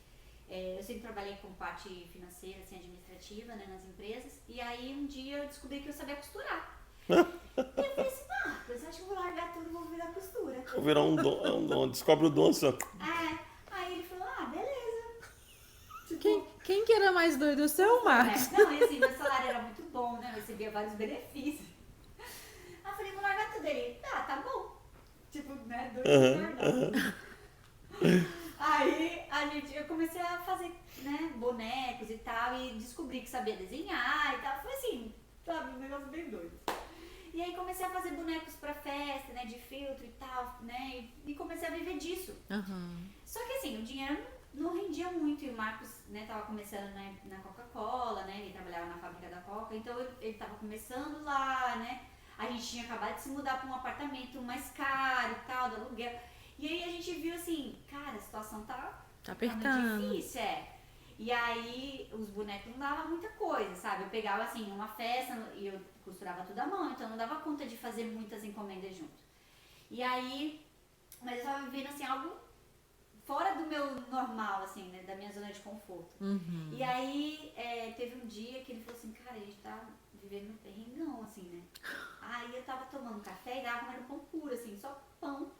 eu sempre trabalhei com parte financeira, assim, administrativa, né, nas empresas. E aí um dia eu descobri que eu sabia costurar. E eu falei assim, Marcos, acho que eu vou largar tudo e vou virar costura. Vou virar um dom, descobre o dom, só. Aí ele falou, beleza. Quem que era mais doido, o seu ou o Marcos? Não, e assim, meu salário era muito bom, né? Eu recebia vários benefícios. Aí eu falei, vou largar tudo. Ele, tá bom. Tipo, né, doido Aí eu comecei a fazer, né, bonecos e tal, e descobri que sabia desenhar e tal. Foi assim, sabe, um negócio bem doido. E aí comecei a fazer bonecos pra festa, né, de filtro e tal, né, e comecei a viver disso. Só que assim, o dinheiro não rendia muito, e o Marcos, né, tava começando na Coca-Cola, né, ele trabalhava na fábrica da Coca, então ele tava começando lá, né, a gente tinha acabado de se mudar pra um apartamento mais caro e tal, do aluguel, e aí a gente viu assim, cara, a situação tá apertando. Muito difícil, E aí os bonecos não davam muita coisa, sabe, eu pegava assim, uma festa, e eu costurava tudo à mão, então não dava conta de fazer muitas encomendas junto. E aí, mas eu tava vivendo assim, algo fora do meu normal, assim, né, da minha zona de conforto. E aí, teve um dia que ele falou assim, cara, a gente tá vivendo um perrengão, assim, né. Aí eu tava tomando café e tava comendo pão puro, assim, só pão.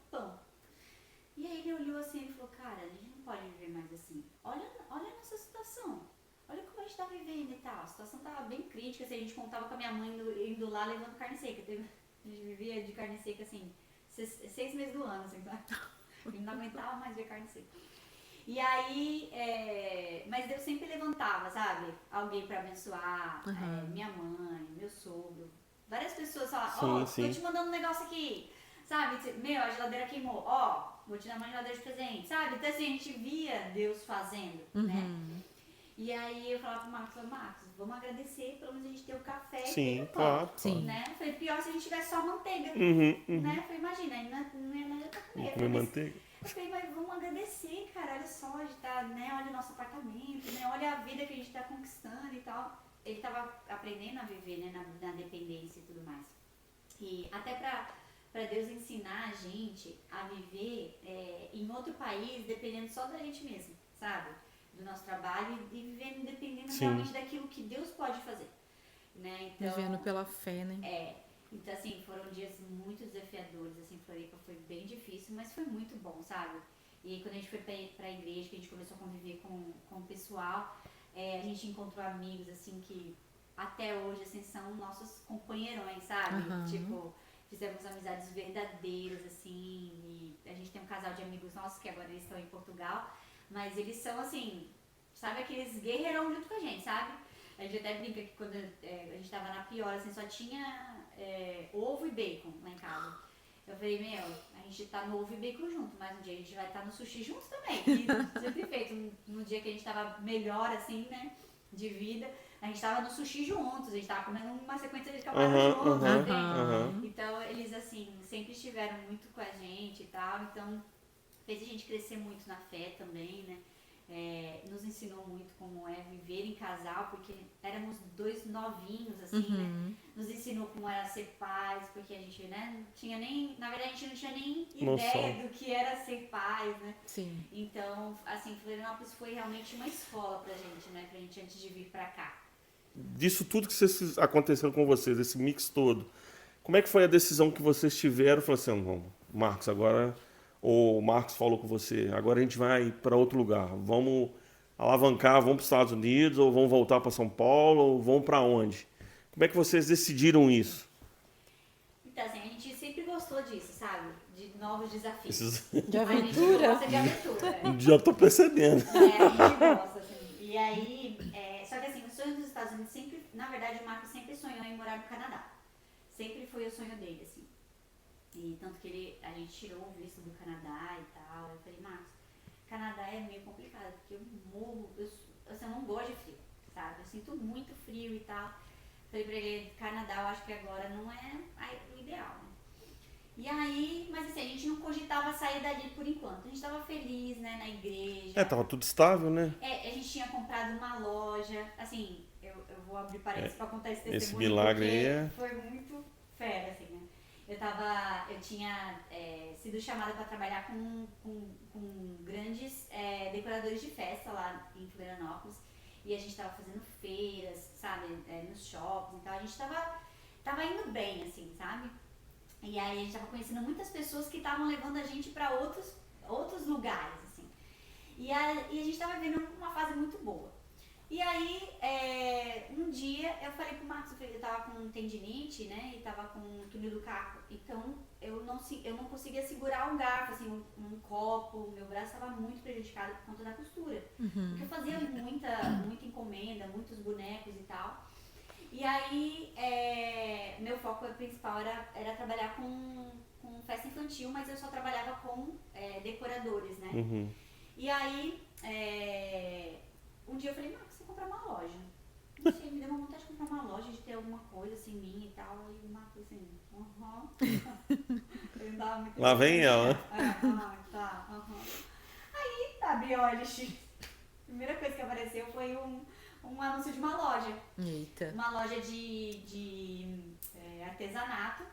E aí ele olhou assim e falou, cara, a gente não pode viver mais assim. Olha a nossa situação. Olha como a gente tá vivendo e tal. A situação tava bem crítica, assim, a gente contava com a minha mãe indo lá levando carne seca. A gente vivia de carne seca, assim, 6 meses do ano, assim, tá? Ele não aguentava mais ver carne seca. E aí, mas Deus sempre levantava, sabe? Alguém pra abençoar, minha mãe, meu sogro. Várias pessoas falavam, tô te mandando um negócio aqui, sabe? A geladeira queimou, vou te dar uma geladeira de presente, sabe? Então assim, a gente via Deus fazendo, né? E aí eu falava pro Marcos, vamos agradecer, pelo menos a gente ter o café Sim, e claro. Sim. né? Eu falei, pior se a gente tivesse só manteiga, Uhum. né? Eu falei, imagina, aí não ia nada pra comer. Comer manteiga. Eu falei, mas vamos agradecer, cara, olha só, a gente tá, né, olha o nosso apartamento, né, olha a vida que a gente tá conquistando e tal. Ele tava aprendendo a viver, né, na dependência e tudo mais. E até pra Deus ensinar a gente a viver em outro país, dependendo só da gente mesmo, sabe? Do nosso trabalho e vivendo dependendo realmente daquilo que Deus pode fazer, né? Então, Vivendo pela fé, né? Então, assim, foram dias muito desafiadores, assim, Floripa foi bem difícil, mas foi muito bom, sabe? E aí, quando a gente foi pra igreja, que a gente começou a conviver com o pessoal, a gente encontrou amigos, assim, que até hoje, assim, são nossos companheirões, sabe? Tipo, fizemos amizades verdadeiras, assim, e a gente tem um casal de amigos nossos, que agora eles estão em Portugal, mas eles são, assim, sabe, aqueles guerreirão junto com a gente, sabe? A gente até brinca que quando a gente tava na pior, assim, só tinha ovo e bacon lá em casa. Eu falei, a gente tá no ovo e bacon junto, mas um dia a gente vai estar no sushi juntos também. E sempre feito, no dia que a gente tava melhor, assim, né, de vida, a gente tava no sushi juntos, a gente tava comendo uma sequência de camarão juntos, entende? Então, eles, assim, sempre estiveram muito com a gente e tal, então fez a gente crescer muito na fé também, né? Nos ensinou muito como é viver em casal, porque éramos dois novinhos, assim, né? Nos ensinou como era ser pais, porque a gente, né, não tinha nem, na verdade a gente não tinha nem ideia do que era ser pais, né? Sim. Então, assim, Florianópolis foi realmente uma escola pra gente, né? Pra gente antes de vir pra cá. Disso tudo que aconteceu com vocês, esse mix todo, como é que foi a decisão que vocês tiveram? Falaram assim, não, Marcos, agora... Ou o Marcos falou com você, agora a gente vai para outro lugar, vamos alavancar, vamos para os Estados Unidos, ou vamos voltar para São Paulo, ou vamos para onde? Como é que vocês decidiram isso? Então, assim, a gente sempre gostou disso, sabe? De novos desafios. De A gente aventura? gosta de aventura. Já estou percebendo. A gente gosta, assim. E aí, só que assim, o sonho dos Estados Unidos sempre, na verdade, o Marcos sempre sonhou em morar no Canadá. Sempre foi o sonho dele, assim. E tanto que a gente tirou o visto do Canadá e tal. Eu falei, Marcos, Canadá é meio complicado, porque eu morro, eu não gosto de frio, sabe? Eu sinto muito frio e tal. Falei pra ele, Canadá eu acho que agora não é o ideal, né? E aí, mas assim, a gente não cogitava sair dali por enquanto. A gente tava feliz, né, na igreja. Tava tudo estável, né? A gente tinha comprado uma loja, assim, eu vou abrir parênteses pra contar esse testemunho. Esse milagre aí foi muito fera, assim, né? Eu tinha sido chamada para trabalhar com grandes decoradores de festa lá em Florianópolis. E a gente tava fazendo feiras, sabe, nos shoppings e tal. A gente tava indo bem, assim, sabe? E aí a gente tava conhecendo muitas pessoas que estavam levando a gente para outros lugares, assim. E a gente tava vivendo uma fase muito boa. E aí, um dia eu falei pro Marcos, eu tava com tendinite, né, e tava com um túnel do carpo, então eu não conseguia segurar um garfo, assim, um copo, meu braço estava muito prejudicado por conta da costura, porque eu fazia muita encomenda, muitos bonecos e tal, e aí meu foco principal era trabalhar com festa infantil, mas eu só trabalhava com decoradores, né, e aí, um dia eu falei, Marcos, você comprar uma loja. Não sei, me deu uma vontade de comprar uma loja, de ter alguma coisa assim minha e tal. E o Marcos assim, Ele não dava muito. Lá vem ela. Aí, abri a OLX. A primeira coisa que apareceu foi um anúncio de uma loja. Eita. Uma loja de artesanato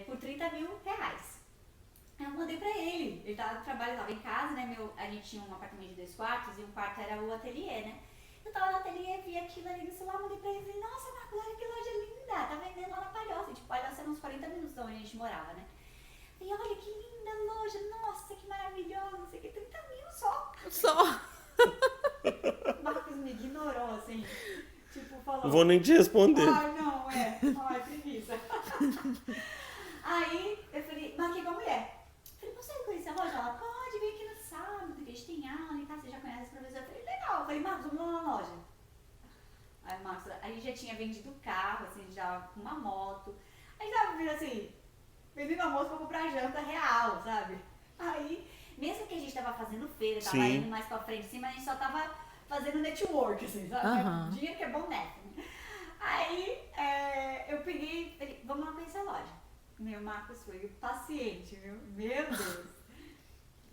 por R$30 mil. Eu mandei pra ele. Ele tava em casa, né? A gente tinha um apartamento de 2 quartos e um quarto era o ateliê, né? Eu tava no ateliê, vi aquilo ali no celular, mandei pra ele e falei, nossa, Marcos, olha que loja linda, tá vendendo lá na Palhoça. Tipo, Palhoça era uns 40 minutos de onde a gente morava, né? E olha que linda loja, nossa, que maravilhosa, não sei o que, 30 mil só. O Marcos me ignorou, assim, tipo, falou... Não vou nem te responder. Ai, preguiça. Aí, eu falei, marquei com a mulher. Falei, você conhece a loja? Ela, pode vir aqui no sábado, porque a gente tem aula e tal, você já conhece esse professor? Eu falei, legal. Eu falei, Marcos, vamos lá na loja. Aí o Marcos, a gente já tinha vendido o carro, assim, já com uma moto. A gente tava vindo assim, vendendo a moto pra comprar janta real, sabe? Aí, mesmo que a gente tava fazendo feira, tava indo mais pra frente, assim, mas a gente só tava fazendo network, assim, sabe? Aham. Dinheiro que é bom neto. Né? Aí eu peguei, falei, vamos lá conhecer a loja. Meu Marcos foi paciente, viu? Meu Deus.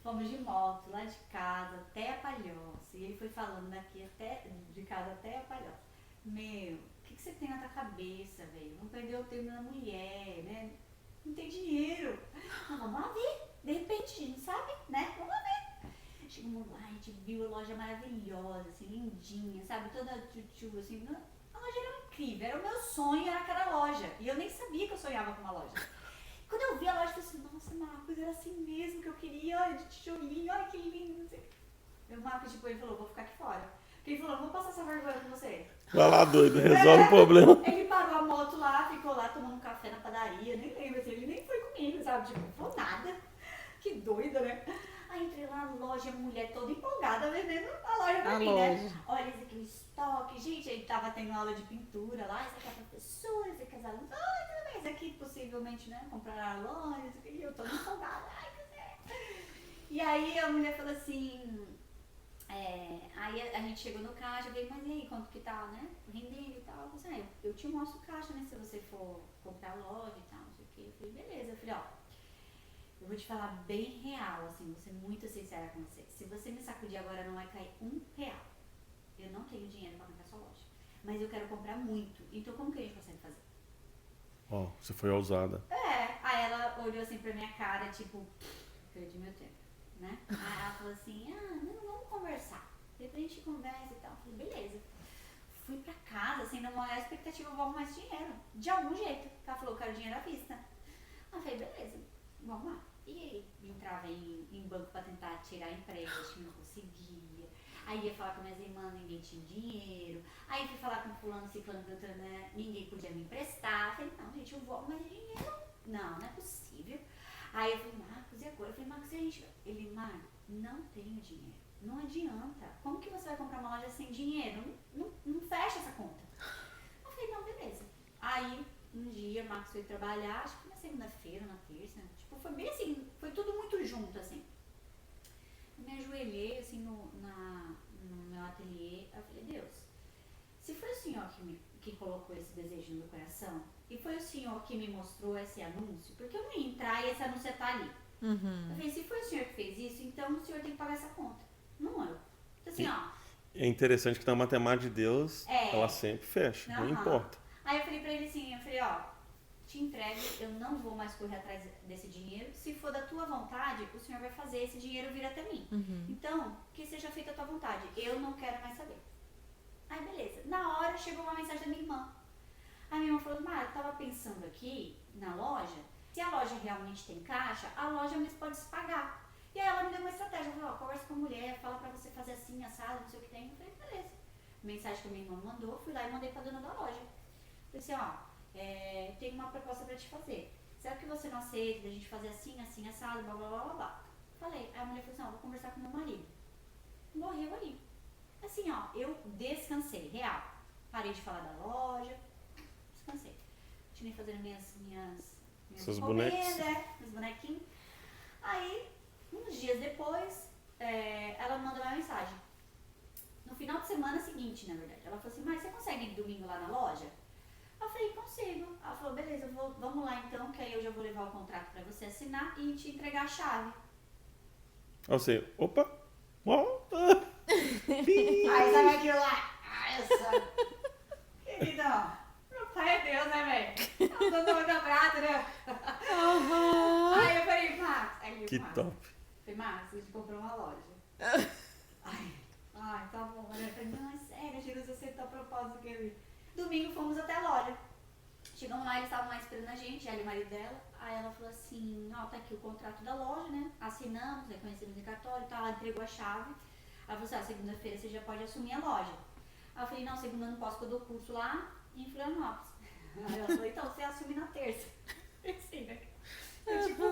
Fomos de moto, lá de casa até a Palhoça. E ele foi falando daqui até, de casa até a Palhoça. Meu, o que você tem na tua cabeça, velho? Não perdeu o tempo da mulher, né? Não tem dinheiro. Não, vamos lá ver. De repente, a gente não sabe, né? Vamos lá ver. Chegamos lá, a gente viu a loja maravilhosa, assim, lindinha, sabe? Toda tchutchu, assim. A loja era incrível, era o meu sonho, era aquela loja. E eu nem sabia que eu sonhava com uma loja. Quando eu vi a loja, eu falei assim, nossa, Marcos, era assim mesmo que eu queria, olha, de tijolinho, olha que lindo, não sei. O Marcos, tipo, ele falou, vou ficar aqui fora. Porque ele falou, vou passar essa vergonha com você. Vai lá, doido, resolve o problema. Ele parou a moto lá, ficou lá tomando um café na padaria, nem lembro, assim, ele nem foi comigo, sabe? Tipo, não falou nada. Que doida, né? Aí entrei lá na loja, a mulher toda empolgada vendendo a loja pra mim, né? Olha, esse aqui é o estoque. Gente, ele tava tendo aula de pintura lá, esse aqui é a professora, esse aqui é as alunas. Ai, tudo bem, esse aqui possivelmente, né? Comprar a loja, esse aqui, eu tô empolgada. Ai, que certo. E aí a mulher falou assim, aí a gente chegou no caixa, eu falei, mas e aí, quanto que tá, né? Rendendo e tal. Eu falei, assim, eu te mostro o caixa, né? Se você for comprar a loja e tal, não sei o quê. Eu falei, beleza. Eu falei, ó. Eu vou te falar bem real, assim, vou ser muito sincera com você. Se você me sacudir agora, não vai cair R$1. Eu não tenho dinheiro pra comprar sua loja. Mas eu quero comprar muito. Então, como que a gente consegue fazer? Ó, você foi ousada. Aí ela olhou assim pra minha cara, tipo, perdi meu tempo, né? Aí ela falou assim, não, vamos conversar. Depois a gente conversa e tal. Eu falei, beleza. Fui pra casa, assim, na maior expectativa, eu vou arrumar esse dinheiro. De algum jeito. Ela falou, eu quero dinheiro à vista. Aí eu falei, beleza, vamos lá. E aí, entrava em banco pra tentar tirar empréstimo, não conseguia. Aí ia falar com minhas irmãs, ninguém tinha dinheiro. Aí fui falar com fulano, ciclano, né? Ninguém podia me emprestar. Falei, não, gente, eu vou arrumar dinheiro. Não é possível. Aí eu falei, Marcos, e agora? Eu falei, Marcos, e a gente... Ele, Marcos, não tenho dinheiro. Não adianta. Como que você vai comprar uma loja sem dinheiro? Não fecha essa conta. Eu falei, não, beleza. Aí, um dia, Marcos foi trabalhar, acho que na segunda-feira, na terça. Tipo, foi bem assim, foi tudo muito junto, assim. Eu me ajoelhei, assim, no meu ateliê. Eu falei, Deus, se foi o Senhor que colocou esse desejo no meu coração, e foi o Senhor que me mostrou esse anúncio, porque eu não ia entrar e esse anúncio ia estar ali. Eu falei, se foi o Senhor que fez isso, então o Senhor tem que pagar essa conta. Não eu. Então, assim, ó. É interessante que na matemática de Deus, ela sempre fecha, não importa. Aí eu falei pra ele assim, ó, te entrego, eu não vou mais correr atrás desse dinheiro. Se for da tua vontade, o Senhor vai fazer esse dinheiro vir até mim. Então, que seja feita a tua vontade. Eu não quero mais saber. Aí, beleza. Na hora, chegou uma mensagem da minha irmã. A minha irmã falou, eu tava pensando aqui, na loja, se a loja realmente tem caixa, a loja mesmo pode se pagar. E aí ela me deu uma estratégia. Ela falou, conversa com a mulher, fala pra você fazer assim, assado, não sei o que tem. Eu falei, beleza. Mensagem que a minha irmã mandou, fui lá e mandei pra dona da loja. Falei assim, tem uma proposta pra te fazer. Será que você não aceita da gente fazer assim, assim, assado, blá, blá, blá, blá, blá. Falei. Aí a mulher falou assim, vou conversar com meu marido. Morreu ali. Assim, eu descansei, real. Parei de falar da loja, descansei. Continuei fazendo minhas seus bonecos. Meus bonequinhos. Aí, uns dias depois, ela me mandou uma mensagem. No final de semana seguinte, na verdade. Ela falou assim, mas você consegue ir domingo lá na loja? Eu falei, consigo. Ela falou, beleza, vamos lá então, que aí eu já vou levar o contrato pra você assinar e te entregar a chave. Aí você, opa, Aí sabe aquilo lá? Queridão, meu pai é Deus, né, velho? Tá dando meu prato, né? Aí eu falei, Marcos, que Marcos. top. Falei, Marcos, a gente comprou uma loja. Ai, tá bom. Eu falei, não, é sério, Jesus, eu sei a propósito que ele... Domingo fomos até a loja. Chegamos lá, eles estavam lá esperando a gente, ela e o marido dela. Aí ela falou assim, tá aqui o contrato da loja, né? Assinamos, reconhecemos em cartório, tá, ela entregou a chave. Ela falou assim, segunda-feira você já pode assumir a loja. Aí eu falei, não, segunda eu não posso, porque eu dou curso lá em Florianópolis. Aí ela falou, então você assume na terça. Assim, né? Tipo,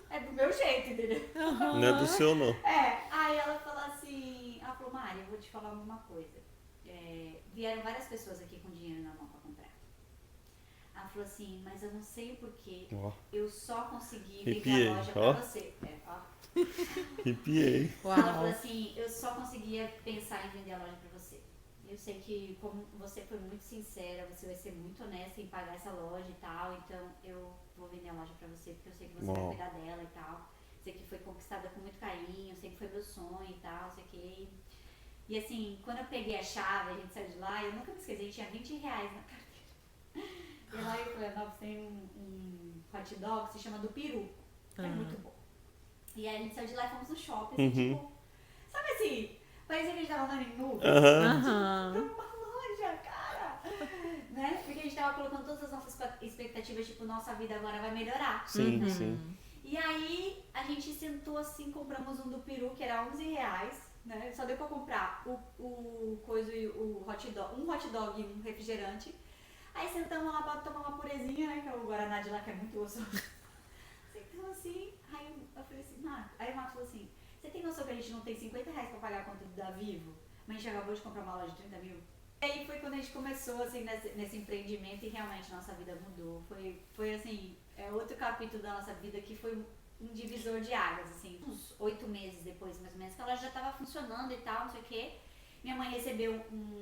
é do meu jeito, entendeu? Não é do seu, não. Aí ela falou assim, ela falou, Mari, eu vou te falar uma coisa. Vieram várias pessoas aqui com dinheiro na mão pra comprar. Ela falou assim, mas eu não sei o porquê, Ó, eu só consegui Arrepiei, vender a loja ó. pra você. Ó. arrepiei. Ela falou Uau. assim, eu só conseguia pensar em vender a loja pra você. Eu sei que como você foi muito sincera, você vai ser muito honesta em pagar essa loja e tal, então eu vou vender a loja pra você, porque eu sei que você vai Uau. cuidar dela e tal. Sei que foi conquistada com muito carinho, sei que foi meu sonho e tal, sei que... E assim, quando eu peguei a chave, a gente saiu de lá, eu nunca me esqueci, a gente tinha R$20 na carteira. E lá em Florianópolis tem um hot dog que se chama do Peru, que é muito bom. E aí a gente saiu de lá e fomos no shopping, assim, tipo... Sabe assim, parecia que a gente tava andando em nuvem. Aham. Uma loja, cara! Né? Porque a gente tava colocando todas as nossas expectativas, tipo, nossa vida agora vai melhorar. Sim, sim. E aí a gente sentou assim, compramos um do Peru, que era R$11, né? Só deu pra comprar o hot dog, um hot dog e um refrigerante. Aí sentamos lá pra tomar uma purezinha, né? Que é o Guaraná de lá, que é muito gostoso. Sentamos assim, aí eu falei assim, Marco. Aí o Marcos falou assim, você tem noção que a gente não tem R$50 pra pagar a conta da Vivo? Mas a gente acabou de comprar uma loja de 30 mil? E aí foi quando a gente começou assim nesse empreendimento e realmente nossa vida mudou. Foi assim, é outro capítulo da nossa vida que foi um divisor de águas, assim. Uns 8 meses depois, mais ou menos, que a loja já estava funcionando e tal, não sei o quê. Minha mãe recebeu um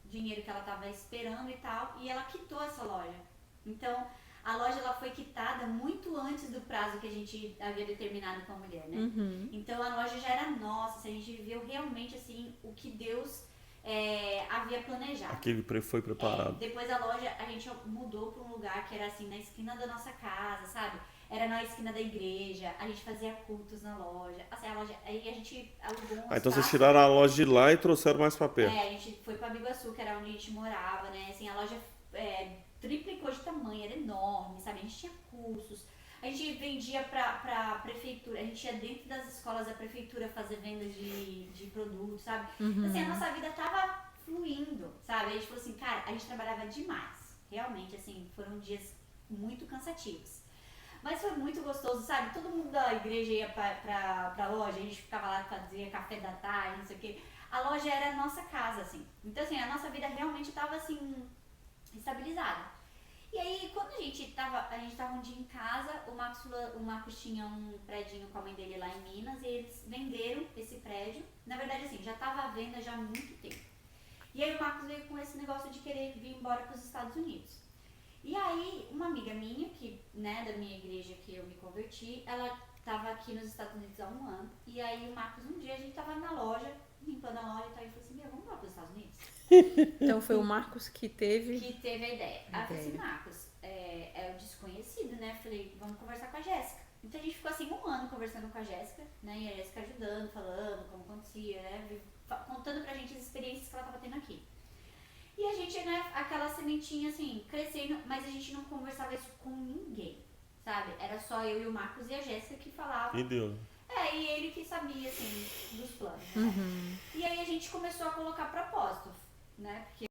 dinheiro que ela estava esperando e tal, e ela quitou essa loja. Então, a loja ela foi quitada muito antes do prazo que a gente havia determinado com a mulher, né? Então a loja já era nossa, a gente viveu realmente assim o que Deus havia planejado. Aquele foi preparado. Depois a loja a gente mudou para um lugar que era assim na esquina da nossa casa, sabe? Era na esquina da igreja, a gente fazia cultos na loja. Assim, a loja, aí a gente alugou um Então vocês espaço. tiraram a loja de lá e trouxeram mais pra perto. A gente foi pra Biguaçu, que era onde a gente morava, né? Assim, a loja triplicou de tamanho, era enorme, sabe? A gente tinha cursos, a gente vendia pra prefeitura, a gente ia dentro das escolas da prefeitura fazer vendas de produtos, sabe? Assim, a nossa vida tava fluindo, sabe? A gente falou assim, cara, a gente trabalhava demais, realmente, assim, foram dias muito cansativos. Mas foi muito gostoso, sabe? Todo mundo da igreja ia pra loja, a gente ficava lá, fazia café da tarde, não sei o quê. A loja era a nossa casa, assim. Então, assim, a nossa vida realmente tava, assim, estabilizada. E aí, quando a gente tava um dia em casa, o Marcos tinha um predinho com a mãe dele lá em Minas, e eles venderam esse prédio. Na verdade, assim, já tava à venda já há muito tempo. E aí o Marcos veio com esse negócio de querer vir embora para os Estados Unidos. E aí, uma amiga minha, que, né, da minha igreja que eu me converti, ela tava aqui nos Estados Unidos há 1 ano. E aí o Marcos, um dia, a gente tava na loja, limpando a loja e tal, e falou assim, vamos lá para os Estados Unidos? Então foi o Marcos que teve. A ideia. Aí eu falei assim, Marcos, é o desconhecido, né? Falei, vamos conversar com a Jéssica. Então a gente ficou assim 1 ano conversando com a Jéssica, né? E a Jéssica ajudando, falando como acontecia, né? Contando pra gente as experiências que ela tava tendo aqui. E a gente, né, aquela sementinha assim, crescendo, mas a gente não conversava isso com ninguém, sabe? Era só eu e o Marcos e a Jéssica que falavam. E Deus. E ele que sabia, assim, dos planos, né? E aí a gente começou a colocar propósito, né? Porque